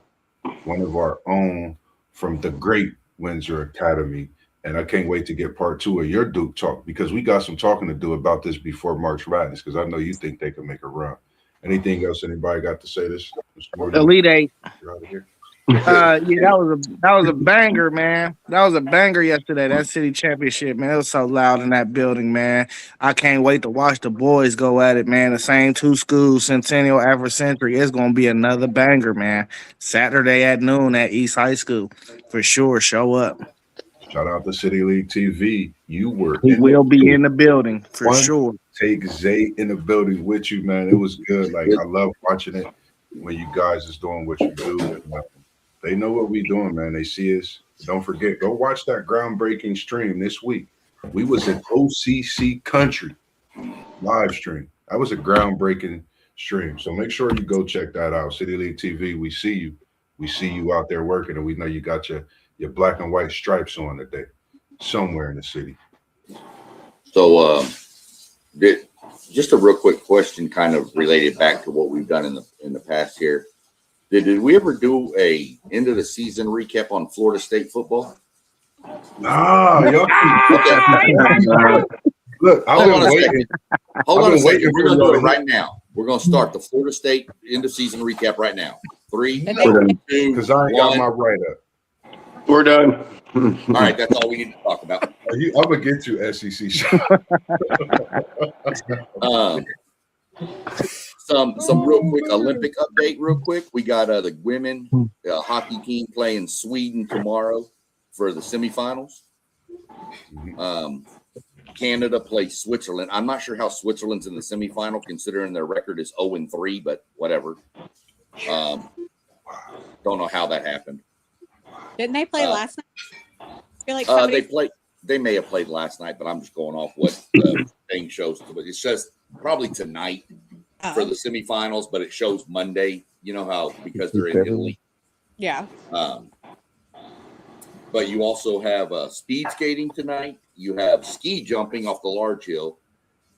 one of our own from the great Windsor Academy. And I can't wait to get part 2 of your Duke talk because we got some talking to do about this before March Madness because I know you think they can make a run. Anything else anybody got to say this morning? Elite Eight. You're out of here. Yeah, that was a banger, man. That was a banger yesterday. That city championship, man. It was so loud in that building, man. I can't wait to watch the boys go at it, man. The same two schools, Centennial, Afro Century. It's gonna be another banger, man. Saturday at noon at East High School for sure. Show up. Shout out to City League TV. You were He in will the be in the building for One sure. take Zay in the building with you, man. It was good. Like I love watching it when you guys is doing what you do. And, they know what we doing, man. They see us. Don't forget, go watch that groundbreaking stream this week. We was in OCC country live stream. That was a groundbreaking stream. So make sure you go check that out. City League TV. We see you. We see you out there working, and we know you got your black and white stripes on today, somewhere in the city. So, just a real quick question, kind of related back to what we've done in the past here. Did we ever do a end of the season recap on Florida State football? Nah, y'all. Look, Hold on a second. Hold on a second. We're going to do it right right now. We're going to start the Florida State end of season recap right now. 3, 2, because I ain't got 1. my write up. We're done. All right, that's all we need to talk about. I'm gonna get you SEC. Some real quick Olympic update, real quick. We got the women hockey team playing Sweden tomorrow for the semifinals. Canada plays Switzerland. I'm not sure how Switzerland's in the semifinal, considering their record is 0-3, but whatever. Don't know how that happened. Didn't they play last night? I feel like they may have played last night, but I'm just going off what the thing shows. But it says probably tonight for the semifinals, but it shows Monday. You know how, because they're in Italy. Yeah. But you also have speed skating tonight. You have ski jumping off the large hill.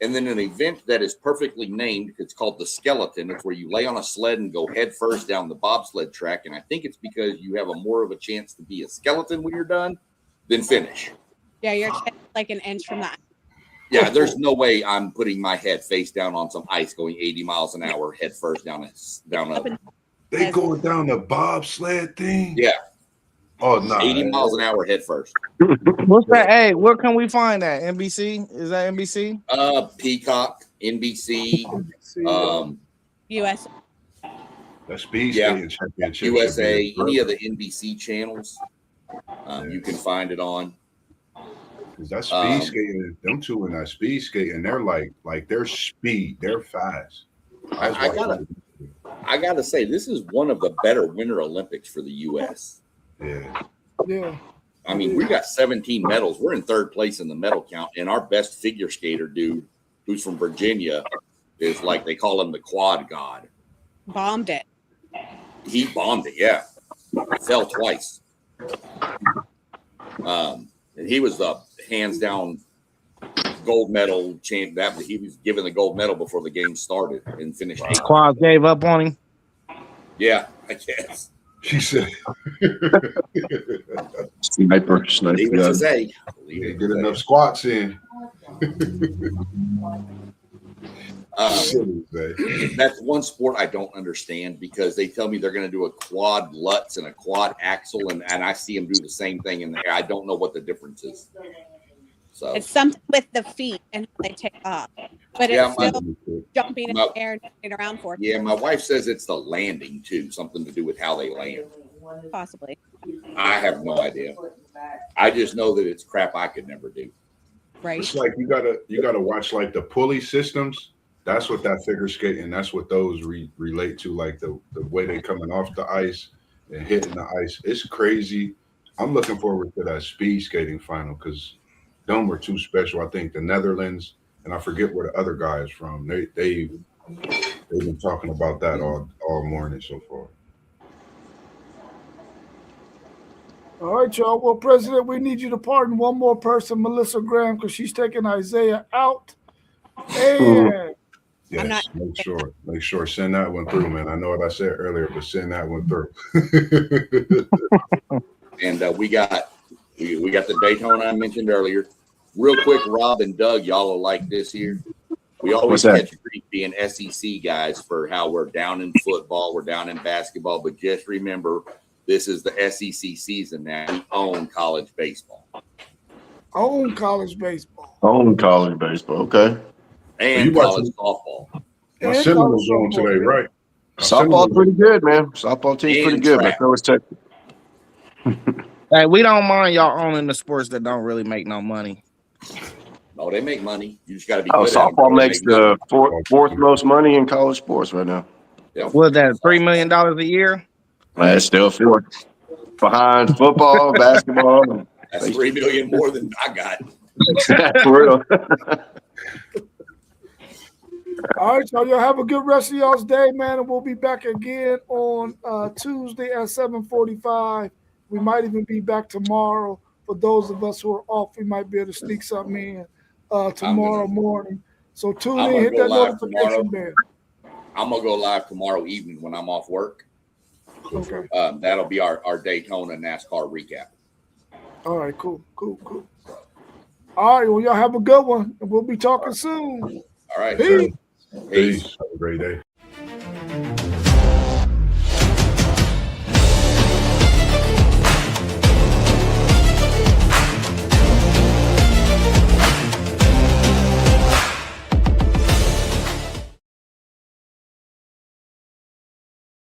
And then an event that is perfectly named. It's called the skeleton. It's where you lay on a sled and go head first down the bobsled track. And I think it's because you have more of a chance to be a skeleton when you're done than finish. Yeah, you're like an inch from that. Yeah, there's no way I'm putting my head face down on some ice going 80 miles an hour head first down a. They going down the bobsled thing? Yeah. Oh, no. 80 miles an hour head first. What's that? Hey, where can we find that? NBC? Is that NBC? Peacock, NBC, US. The speed skating championship. USA, any of the NBC channels. You can find it on. Because that speed skating, them two in that speed skating, they're like they're speed, they're fast. I gotta say, this is one of the better Winter Olympics for the U.S. Yeah. I mean, we got 17 medals. We're in third place in the medal count, and our best figure skater dude, who's from Virginia, is like they call him the quad god. Bombed it. He bombed it, yeah. Fell twice. And he was the hands down gold medal champ. That he was given the gold medal before the game started and finished. Quad gave up on him. Yeah, I guess. She said, Sniper. Leave it to say. Get enough squats in. That's one sport I don't understand, because they tell me they're going to do a quad Lutz and a quad axle, and I see them do the same thing in there. I don't know what the difference is. So it's something with the feet and how they take off, but it's still jumping in the air and moving around for. Yeah, my wife says it's the landing too, something to do with how they land. Possibly. I have no idea. I just know that it's crap I could never do. Right. It's like you gotta watch like the pulley systems. That's what that figure skating. That's what those relate to. Like the way they coming off the ice and hitting the ice. It's crazy. I'm looking forward to that speed skating final because them were too special. I think the Netherlands, and I forget where the other guy is from. They've been talking about that all morning so far. All right, y'all. Well, President, we need you to pardon one more person, Melissa Graham, because she's taking Isaiah out. And yes, make sure. Send that one through, man. I know what I said earlier, but send that one through. And we got the Daytona I mentioned earlier. Real quick, Rob and Doug, y'all will like this here. We always catch grief being SEC guys for how we're down in football, we're down in basketball, but just remember This is the SEC season now. We own college baseball. Own college baseball. Own college baseball. Okay. And you college watching- softball. My And Seminoles college on softball, today, yeah. right? My Softball's Seminoles- pretty good, man. Softball team's And pretty good, track. but so is Texas. Hey, we don't mind y'all owning the sports that don't really make no money. No, they make money. You just got to be Oh, good at them. softball They makes make money. the fourth most money in college sports right now. Yeah. Was that $3 million a year? That's still fourth behind football, basketball. That's $3 million more than I got. For real. All right, y'all. Y'all have a good rest of y'all's day, man. And we'll be back again on Tuesday at 7:45. We might even be back tomorrow. For those of us who are off, we might be able to sneak something in tomorrow morning. So tune I'm in, gonna hit go that live notification bell. I'm going to go live tomorrow evening when I'm off work. Okay. That'll be our Daytona NASCAR recap. All right, cool. All right, well, y'all have a good one, and we'll be talking soon. All right. Peace. Peace. Have a great day.